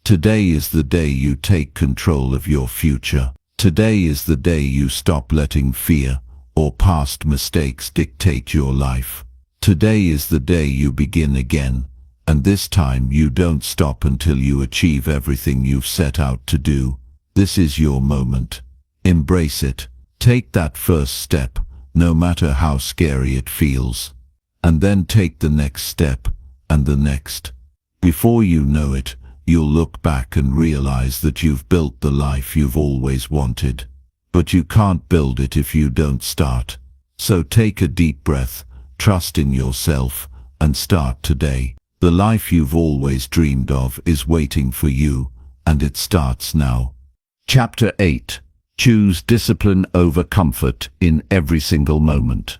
Today is the day you take control of your future. Today is the day you stop letting fear or past mistakes dictate your life. Today is the day you begin again, and this time you don't stop until you achieve everything you've set out to do. This is your moment. Embrace it. Take that first step, no matter how scary it feels. And then take the next step, and the next. Before you know it, you'll look back and realize that you've built the life you've always wanted. But you can't build it if you don't start. So take a deep breath, trust in yourself, and start today. The life you've always dreamed of is waiting for you, and it starts now. Chapter 8. Choose discipline over comfort in every single moment.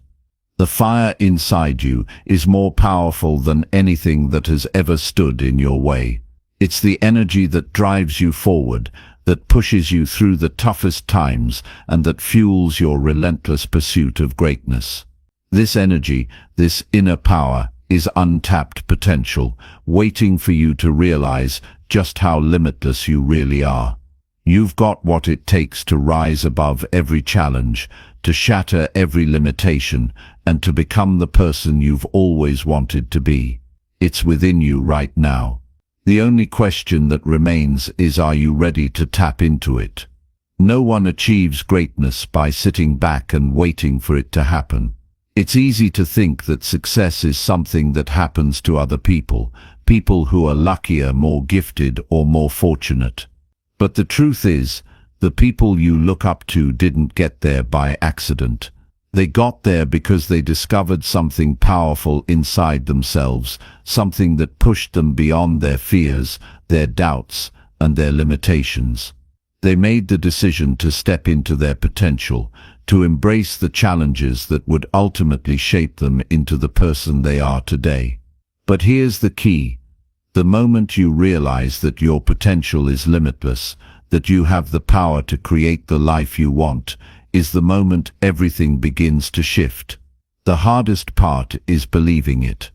The fire inside you is more powerful than anything that has ever stood in your way. It's the energy that drives you forward, that pushes you through the toughest times, and that fuels your relentless pursuit of greatness. This energy, this inner power, is untapped potential, waiting for you to realize just how limitless you really are. You've got what it takes to rise above every challenge, to shatter every limitation, and to become the person you've always wanted to be. It's within you right now. The only question that remains is, are you ready to tap into it? No one achieves greatness by sitting back and waiting for it to happen. It's easy to think that success is something that happens to other people, people who are luckier, more gifted, or more fortunate. But the truth is, the people you look up to didn't get there by accident. They got there because they discovered something powerful inside themselves, something that pushed them beyond their fears, their doubts, and their limitations. They made the decision to step into their potential, to embrace the challenges that would ultimately shape them into the person they are today. But here's the key. The moment you realize that your potential is limitless, that you have the power to create the life you want, is the moment everything begins to shift. The hardest part is believing it.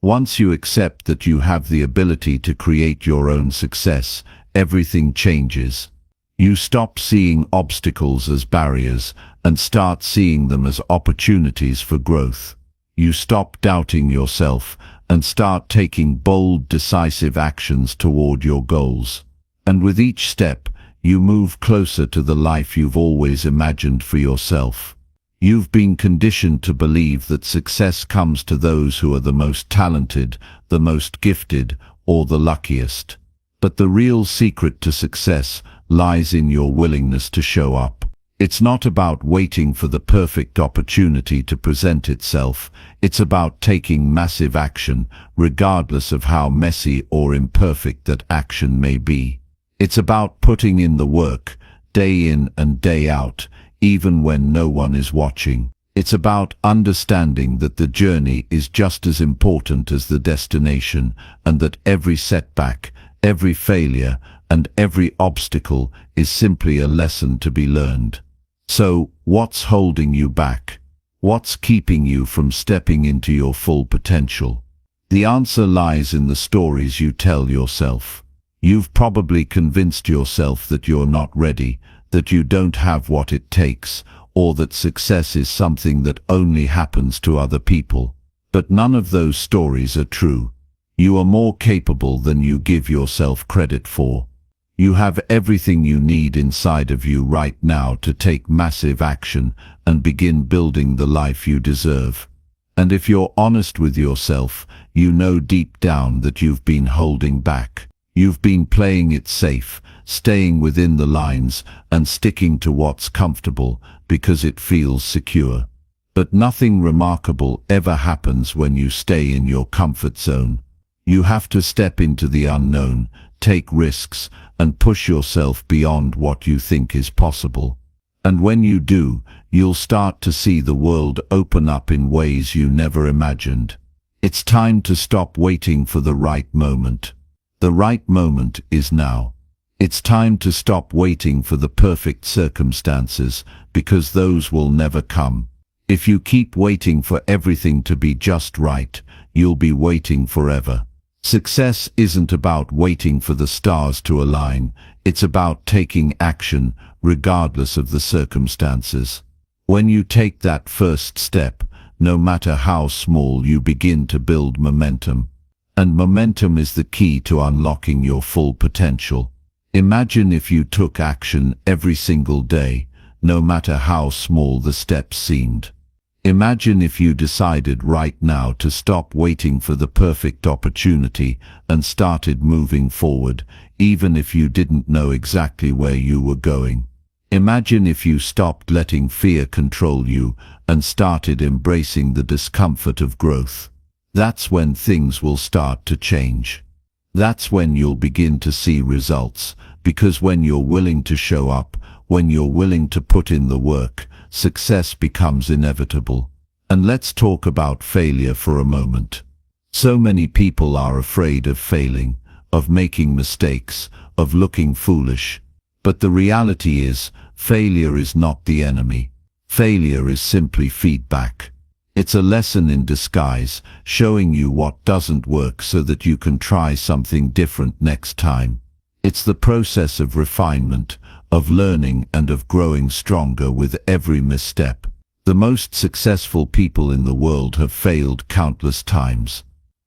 Once you accept that you have the ability to create your own success, everything changes. You stop seeing obstacles as barriers and start seeing them as opportunities for growth. You stop doubting yourself and start taking bold, decisive actions toward your goals. And with each step, you move closer to the life you've always imagined for yourself. You've been conditioned to believe that success comes to those who are the most talented, the most gifted, or the luckiest. But the real secret to success lies in your willingness to show up. It's not about waiting for the perfect opportunity to present itself. It's about taking massive action, regardless of how messy or imperfect that action may be. It's about putting in the work, day in and day out, even when no one is watching. It's about understanding that the journey is just as important as the destination, and that every setback, every failure, and every obstacle is simply a lesson to be learned. So, what's holding you back? What's keeping you from stepping into your full potential? The answer lies in the stories you tell yourself. You've probably convinced yourself that you're not ready, that you don't have what it takes, or that success is something that only happens to other people. But none of those stories are true. You are more capable than you give yourself credit for. You have everything you need inside of you right now to take massive action and begin building the life you deserve. And if you're honest with yourself, you know deep down that you've been holding back. You've been playing it safe, staying within the lines and sticking to what's comfortable because it feels secure. But nothing remarkable ever happens when you stay in your comfort zone. You have to step into the unknown, take risks, and push yourself beyond what you think is possible. And when you do, you'll start to see the world open up in ways you never imagined. It's time to stop waiting for the right moment. The right moment is now. It's time to stop waiting for the perfect circumstances, because those will never come. If you keep waiting for everything to be just right, you'll be waiting forever. Success isn't about waiting for the stars to align. It's about taking action, regardless of the circumstances. When you take that first step, no matter how small, you begin to build momentum. And momentum is the key to unlocking your full potential. Imagine if you took action every single day, no matter how small the steps seemed. Imagine if you decided right now to stop waiting for the perfect opportunity and started moving forward, even if you didn't know exactly where you were going. Imagine if you stopped letting fear control you and started embracing the discomfort of growth. That's when things will start to change. That's when you'll begin to see results, because when you're willing to show up, when you're willing to put in the work, success becomes inevitable. And let's talk about failure for a moment. So many people are afraid of failing, of making mistakes, of looking foolish. But the reality is, failure is not the enemy. Failure is simply feedback. It's a lesson in disguise, showing you what doesn't work so that you can try something different next time. It's the process of refinement, of learning and of growing stronger with every misstep. The most successful people in the world have failed countless times.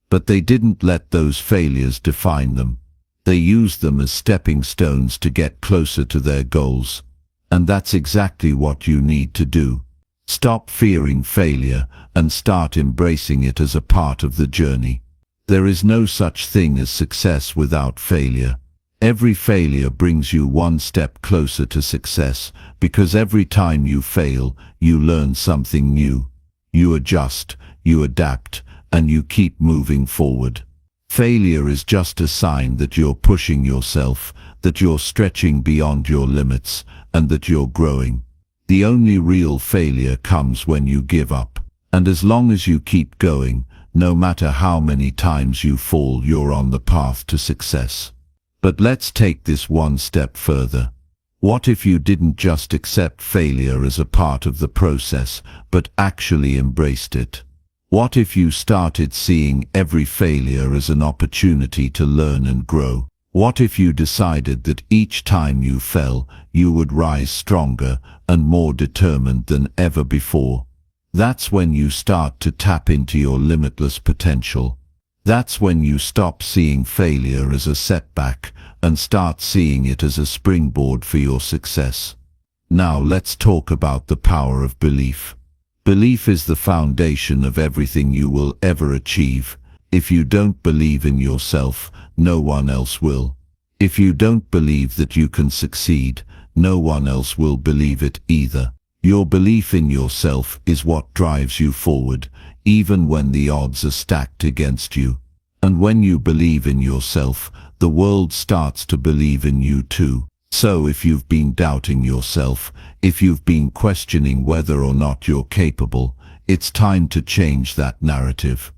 But they didn't let those failures define them. They used them as stepping stones to get closer to their goals. And that's exactly what you need to do. Stop fearing failure and start embracing it as a part of the journey. There is no such thing as success without failure. Every failure brings you one step closer to success, because every time you fail, you learn something new. You adjust, you adapt, and you keep moving forward. Failure is just a sign that you're pushing yourself, that you're stretching beyond your limits, and that you're growing. The only real failure comes when you give up. And as long as you keep going, no matter how many times you fall, you're on the path to success. But let's take this one step further. What if you didn't just accept failure as a part of the process, but actually embraced it? What if you started seeing every failure as an opportunity to learn and grow? What if you decided that each time you fell, you would rise stronger and more determined than ever before? That's when you start to tap into your limitless potential. That's when you stop seeing failure as a setback and start seeing it as a springboard for your success. Now let's talk about the power of belief. Belief is the foundation of everything you will ever achieve. If you don't believe in yourself, no one else will. If you don't believe that you can succeed, no one else will believe it either. Your belief in yourself is what drives you forward, even when the odds are stacked against you. And when you believe in yourself, the world starts to believe in you too. So if you've been doubting yourself, if you've been questioning whether or not you're capable, it's time to change that narrative.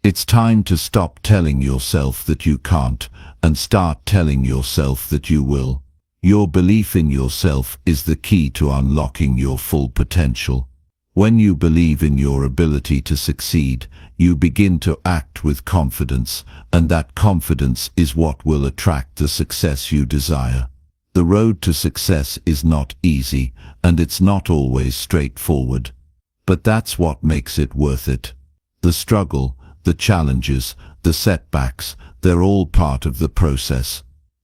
It's time to stop telling yourself that you can't and start telling yourself that you will. Your belief in yourself is the key to unlocking your full potential. When you believe in your ability to succeed, you begin to act with confidence, and that confidence is what will attract the success you desire. The road to success is not easy, and it's not always straightforward. But that's what makes it worth it. The struggle, the challenges, the setbacks, they're all part of the process.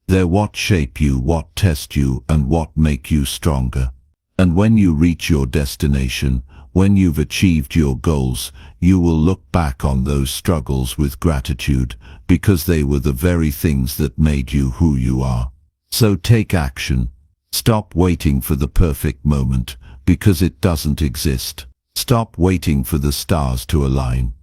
They're what shape you, what test you, and what make you stronger. And when you reach your destination, when you've achieved your goals, you will look back on those struggles with gratitude, because they were the very things that made you who you are. So take action. Stop waiting for the perfect moment, because it doesn't exist. Stop waiting for the stars to align,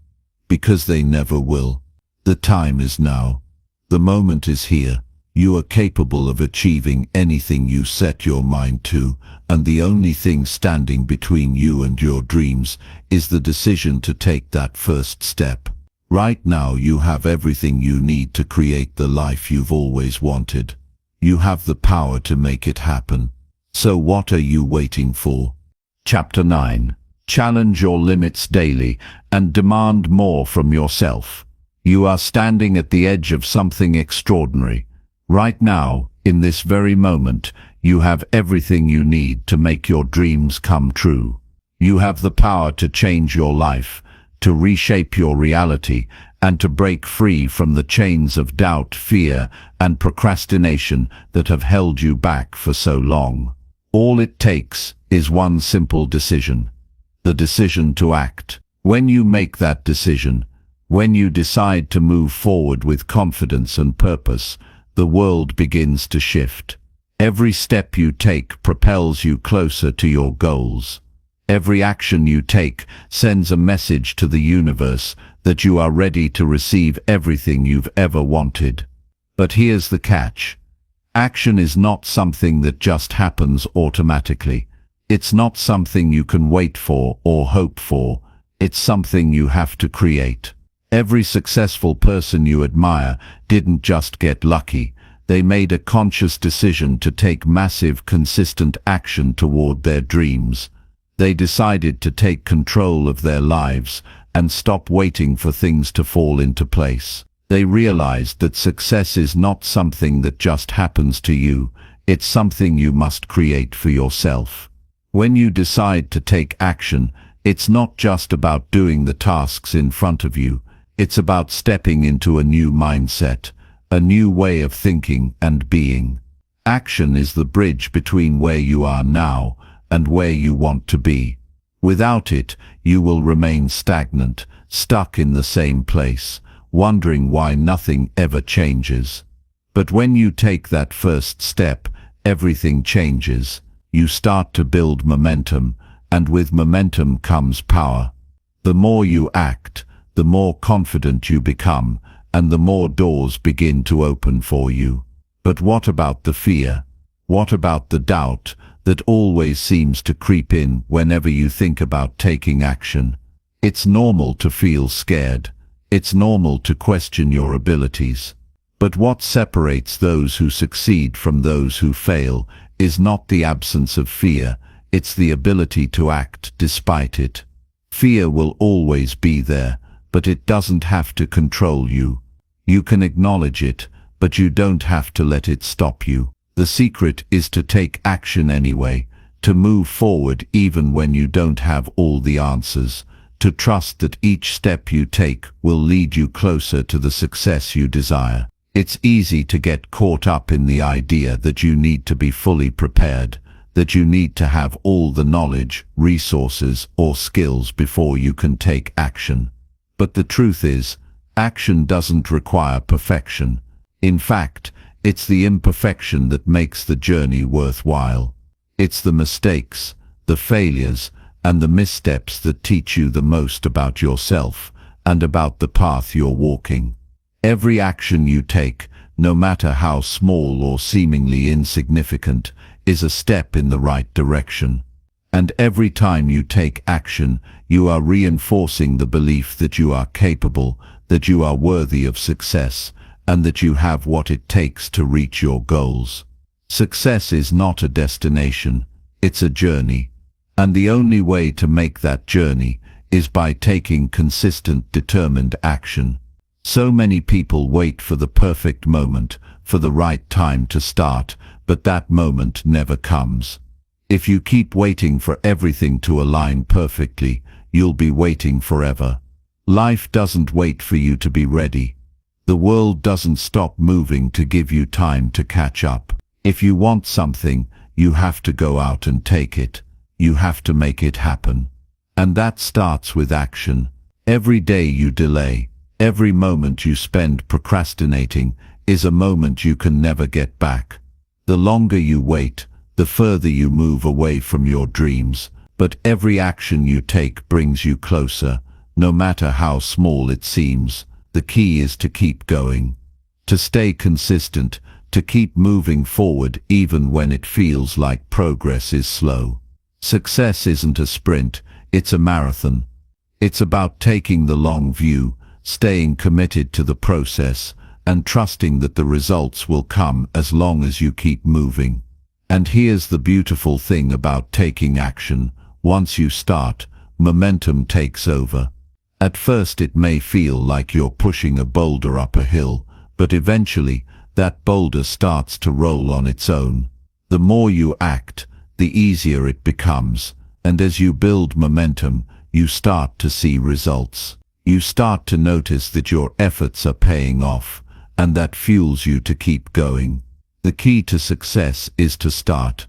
because they never will. The time is now. The moment is here. You are capable of achieving anything you set your mind to, and the only thing standing between you and your dreams is the decision to take that first step. Right now you have everything you need to create the life you've always wanted. You have the power to make it happen. So what are you waiting for? Chapter 9. Challenge your limits daily and demand more from yourself. You are standing at the edge of something extraordinary. Right now, in this very moment, you have everything you need to make your dreams come true. You have the power to change your life, to reshape your reality, and to break free from the chains of doubt, fear, and procrastination that have held you back for so long. All it takes is one simple decision: the decision to act. When you make that decision, when you decide to move forward with confidence and purpose, the world begins to shift. Every step you take propels you closer to your goals. Every action you take sends a message to the universe that you are ready to receive everything you've ever wanted. But here's the catch. Action is not something that just happens automatically. It's not something you can wait for or hope for. It's something you have to create. Every successful person you admire didn't just get lucky. They made a conscious decision to take massive, consistent action toward their dreams. They decided to take control of their lives and stop waiting for things to fall into place. They realized that success is not something that just happens to you. It's something you must create for yourself. When you decide to take action, it's not just about doing the tasks in front of you. It's about stepping into a new mindset, a new way of thinking and being. Action is the bridge between where you are now and where you want to be. Without it, you will remain stagnant, stuck in the same place, wondering why nothing ever changes. But when you take that first step, everything changes. You start to build momentum, and with momentum comes power. The more you act, the more confident you become, and the more doors begin to open for you. But what about the fear? What about the doubt that always seems to creep in whenever you think about taking action? It's normal to feel scared. It's normal to question your abilities. But what separates those who succeed from those who fail is not the absence of fear, it's the ability to act despite it. Fear will always be there, but it doesn't have to control you. You can acknowledge it, but you don't have to let it stop you. The secret is to take action anyway, to move forward even when you don't have all the answers, to trust that each step you take will lead you closer to the success you desire. It's easy to get caught up in the idea that you need to be fully prepared, that you need to have all the knowledge, resources, or skills before you can take action. But the truth is, action doesn't require perfection. In fact, it's the imperfection that makes the journey worthwhile. It's the mistakes, the failures, and the missteps that teach you the most about yourself and about the path you're walking. Every action you take, no matter how small or seemingly insignificant, is a step in the right direction. And every time you take action, you are reinforcing the belief that you are capable, that you are worthy of success, and that you have what it takes to reach your goals. Success is not a destination, it's a journey. And the only way to make that journey is by taking consistent, determined action. So many people wait for the perfect moment, for the right time to start, but that moment never comes. If you keep waiting for everything to align perfectly, you'll be waiting forever. Life doesn't wait for you to be ready. The world doesn't stop moving to give you time to catch up. If you want something, you have to go out and take it. You have to make it happen. And that starts with action. Every day you delay, every moment you spend procrastinating, is a moment you can never get back. The longer you wait, the further you move away from your dreams, but every action you take brings you closer, no matter how small it seems. The key is to keep going, to stay consistent, to keep moving forward even when it feels like progress is slow. Success isn't a sprint, it's a marathon. It's about taking the long view, staying committed to the process, and trusting that the results will come as long as you keep moving. And here's the beautiful thing about taking action. Once you start, momentum takes over. At first it may feel like you're pushing a boulder up a hill, but eventually that boulder starts to roll on its own. The more you act, the easier it becomes, and as you build momentum, you start to see results. You start to notice that your efforts are paying off, and that fuels you to keep going. The key to success is to start.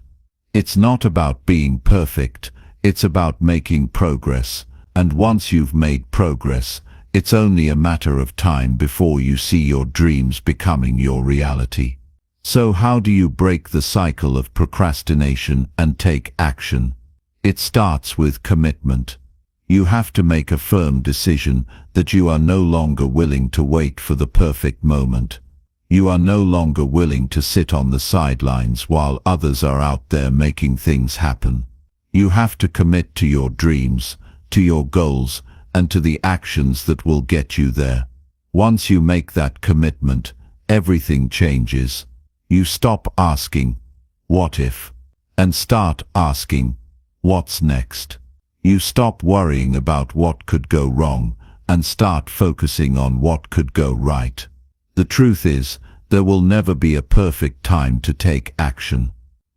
It's not about being perfect, it's about making progress. And once you've made progress, it's only a matter of time before you see your dreams becoming your reality. So how do you break the cycle of procrastination and take action? It starts with commitment. You have to make a firm decision that you are no longer willing to wait for the perfect moment. You are no longer willing to sit on the sidelines while others are out there making things happen. You have to commit to your dreams, to your goals, and to the actions that will get you there. Once you make that commitment, everything changes. You stop asking, "What if?" and start asking, "What's next?" You stop worrying about what could go wrong and start focusing on what could go right. The truth is, there will never be a perfect time to take action.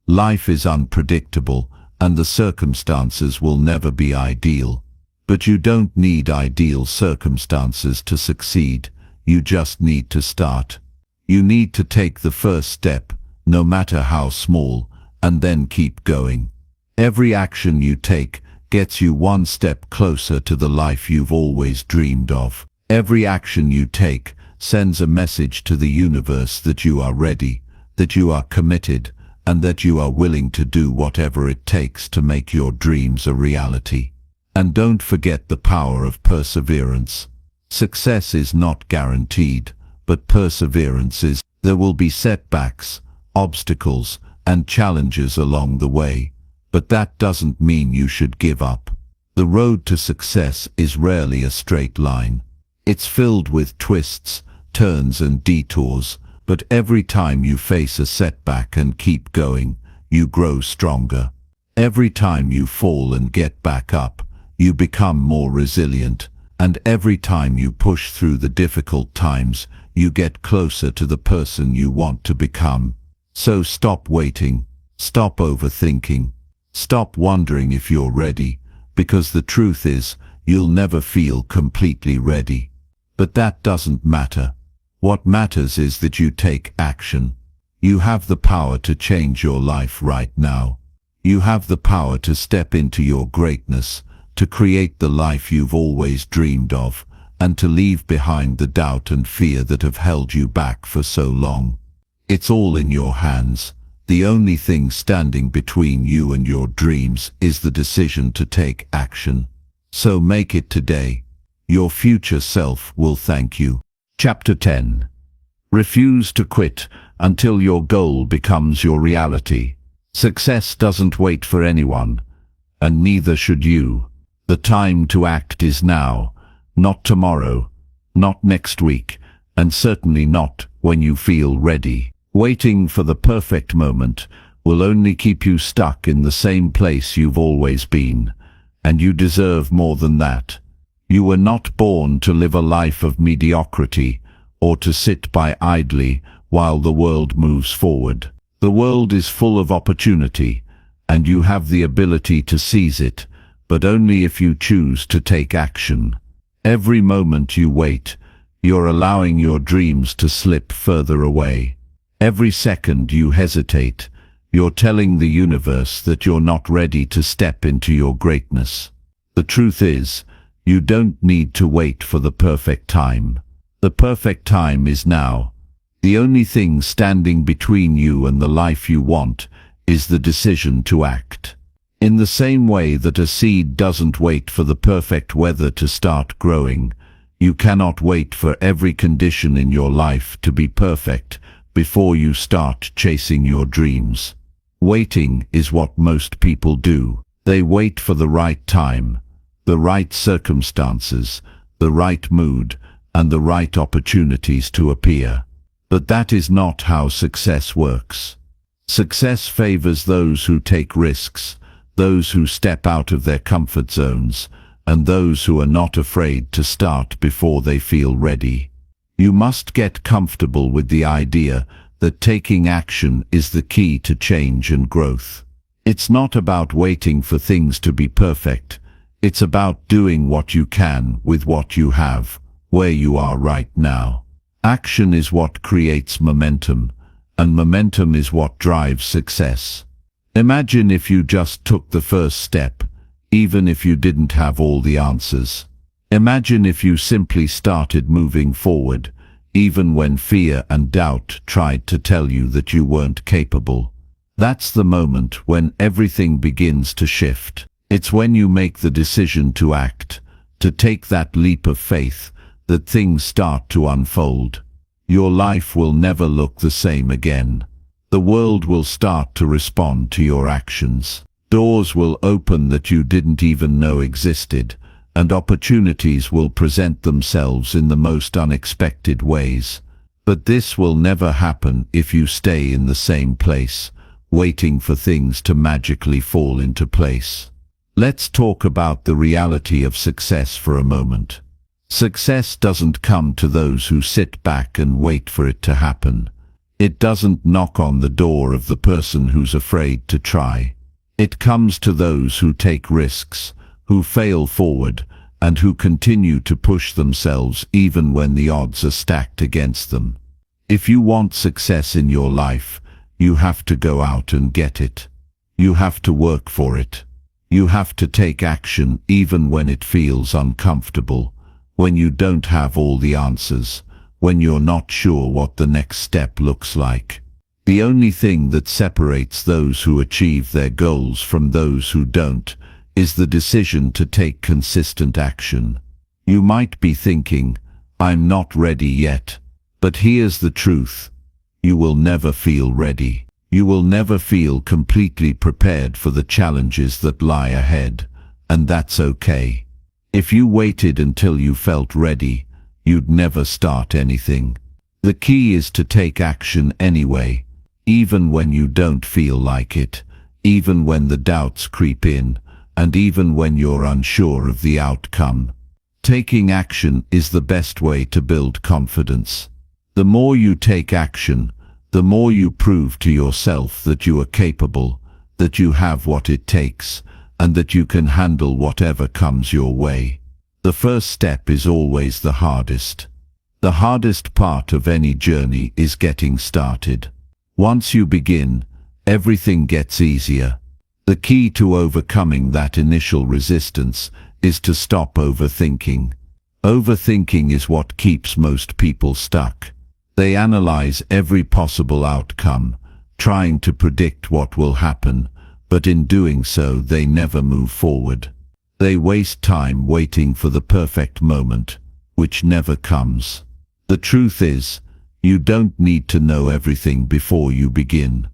Life is unpredictable, and the circumstances will never be ideal. But you don't need ideal circumstances to succeed. You just need to start. You need to take the first step, no matter how small, and then keep going. Every action you take gets you one step closer to the life you've always dreamed of. Every action you take sends a message to the universe that you are ready, that you are committed, and that you are willing to do whatever it takes to make your dreams a reality. And don't forget the power of perseverance. Success is not guaranteed, but perseverance is. There will be setbacks, obstacles, and challenges along the way, but that doesn't mean you should give up. The road to success is rarely a straight line. It's filled with twists, turns, and detours, but every time you face a setback and keep going, you grow stronger. Every time you fall and get back up, you become more resilient, and every time you push through the difficult times, you get closer to the person you want to become. So stop waiting, stop overthinking, stop wondering if you're ready, because the truth is, you'll never feel completely ready. But that doesn't matter. What matters is that you take action. You have the power to change your life right now. You have the power to step into your greatness, to create the life you've always dreamed of, and to leave behind the doubt and fear that have held you back for so long. It's all in your hands. The only thing standing between you and your dreams is the decision to take action. So make it today. Your future self will thank you. Chapter 10. Refuse to quit until your goal becomes your reality. Success doesn't wait for anyone, and neither should you. The time to act is now, not tomorrow, not next week, and certainly not when you feel ready. Waiting for the perfect moment will only keep you stuck in the same place you've always been, and you deserve more than that. You were not born to live a life of mediocrity or to sit by idly while the world moves forward. The world is full of opportunity, and you have the ability to seize it, but only if you choose to take action. Every moment you wait, you're allowing your dreams to slip further away. Every second you hesitate, you're telling the universe that you're not ready to step into your greatness. The truth is, you don't need to wait for the perfect time. The perfect time is now. The only thing standing between you and the life you want is the decision to act. In the same way that a seed doesn't wait for the perfect weather to start growing, you cannot wait for every condition in your life to be perfect before you start chasing your dreams. Waiting is what most people do. They wait for the right time, the right circumstances, the right mood, and the right opportunities to appear. But that is not how success works. Success favors those who take risks, those who step out of their comfort zones, and those who are not afraid to start before they feel ready. You must get comfortable with the idea that taking action is the key to change and growth. It's not about waiting for things to be perfect. It's about doing what you can with what you have, where you are right now. Action is what creates momentum, and momentum is what drives success. Imagine if you just took the first step, even if you didn't have all the answers. Imagine if you simply started moving forward, even when fear and doubt tried to tell you that you weren't capable. That's the moment when everything begins to shift. It's when you make the decision to act, to take that leap of faith, that things start to unfold. Your life will never look the same again. The world will start to respond to your actions. Doors will open that you didn't even know existed, and opportunities will present themselves in the most unexpected ways. But this will never happen if you stay in the same place, waiting for things to magically fall into place. Let's talk about the reality of success for a moment. Success doesn't come to those who sit back and wait for it to happen. It doesn't knock on the door of the person who's afraid to try. It comes to those who take risks, who fail forward, and who continue to push themselves even when the odds are stacked against them. If you want success in your life, you have to go out and get it. You have to work for it. You have to take action even when it feels uncomfortable, when you don't have all the answers, when you're not sure what the next step looks like. The only thing that separates those who achieve their goals from those who don't is the decision to take consistent action. You might be thinking, "I'm not ready yet," but here's the truth. You will never feel ready. You will never feel completely prepared for the challenges that lie ahead, and that's okay. If you waited until you felt ready, you'd never start anything. The key is to take action anyway, even when you don't feel like it, even when the doubts creep in, and even when you're unsure of the outcome. Taking action is the best way to build confidence. The more you take action, the more you prove to yourself that you are capable, that you have what it takes, and that you can handle whatever comes your way. The first step is always the hardest. The hardest part of any journey is getting started. Once you begin, everything gets easier. The key to overcoming that initial resistance is to stop overthinking. Overthinking is what keeps most people stuck. They analyze every possible outcome, trying to predict what will happen, but in doing so they never move forward. They waste time waiting for the perfect moment, which never comes. The truth is, you don't need to know everything before you begin.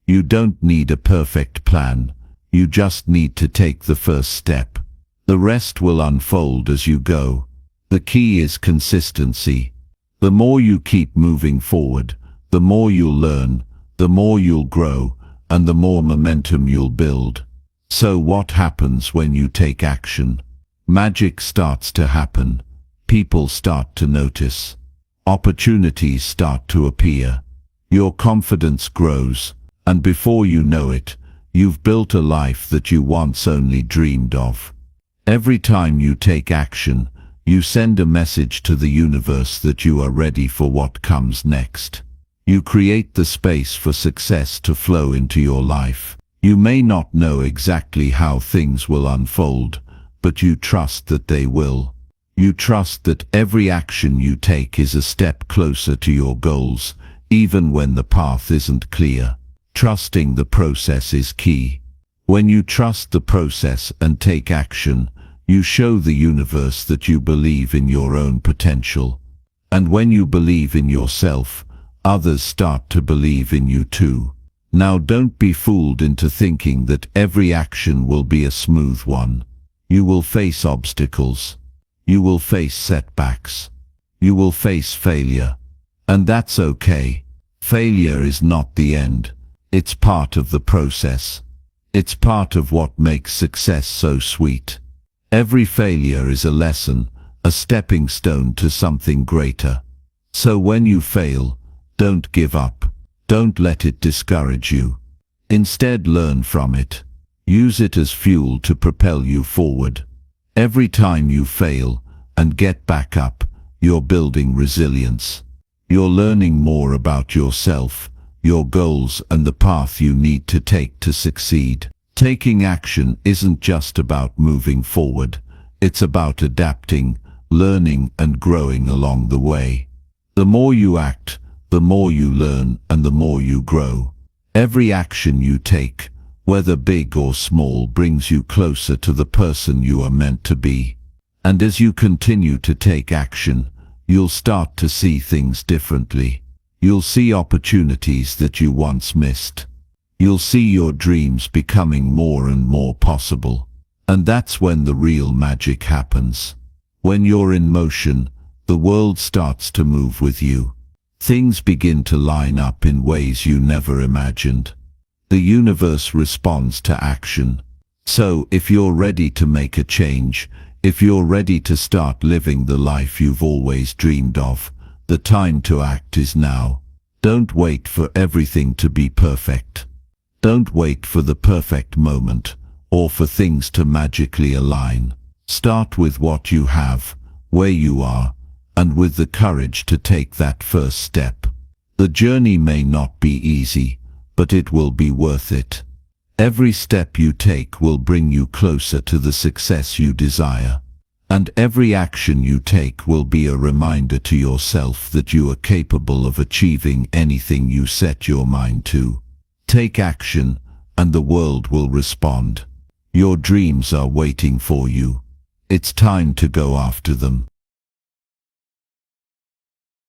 You don't need a perfect plan. You just need to take the first step. The rest will unfold as you go. The key is consistency. The more you keep moving forward, the more you'll learn, the more you'll grow, and the more momentum you'll build. So what happens when you take action? Magic starts to happen. People start to notice. Opportunities start to appear. Your confidence grows, and before you know it, you've built a life that you once only dreamed of. Every time you take action, you send a message to the universe that you are ready for what comes next. You create the space for success to flow into your life. You may not know exactly how things will unfold, but you trust that they will. You trust that every action you take is a step closer to your goals, even when the path isn't clear. Trusting the process is key. When you trust the process and take action, you show the universe that you believe in your own potential. And when you believe in yourself, others start to believe in you too. Now don't be fooled into thinking that every action will be a smooth one. You will face obstacles. You will face setbacks. You will face failure. And that's okay. Failure is not the end. It's part of the process. It's part of what makes success so sweet. Every failure is a lesson, a stepping stone to something greater. So when you fail, don't give up. Don't let it discourage you. Instead, learn from it. Use it as fuel to propel you forward. Every time you fail and get back up, you're building resilience. You're learning more about yourself, your goals, and the path you need to take to succeed. Taking action isn't just about moving forward. It's about adapting, learning, and growing along the way. The more you act, the more you learn, and the more you grow. Every action you take, whether big or small, brings you closer to the person you are meant to be. And as you continue to take action, you'll start to see things differently. You'll see opportunities that you once missed. You'll see your dreams becoming more and more possible. And that's when the real magic happens. When you're in motion, the world starts to move with you. Things begin to line up in ways you never imagined. The universe responds to action. So, if you're ready to make a change, if you're ready to start living the life you've always dreamed of, the time to act is now. Don't wait for everything to be perfect. Don't wait for the perfect moment, or for things to magically align. Start with what you have, where you are, and with the courage to take that first step. The journey may not be easy, but it will be worth it. Every step you take will bring you closer to the success you desire. And every action you take will be a reminder to yourself that you are capable of achieving anything you set your mind to. Take action, and the world will respond. Your dreams are waiting for you. It's time to go after them.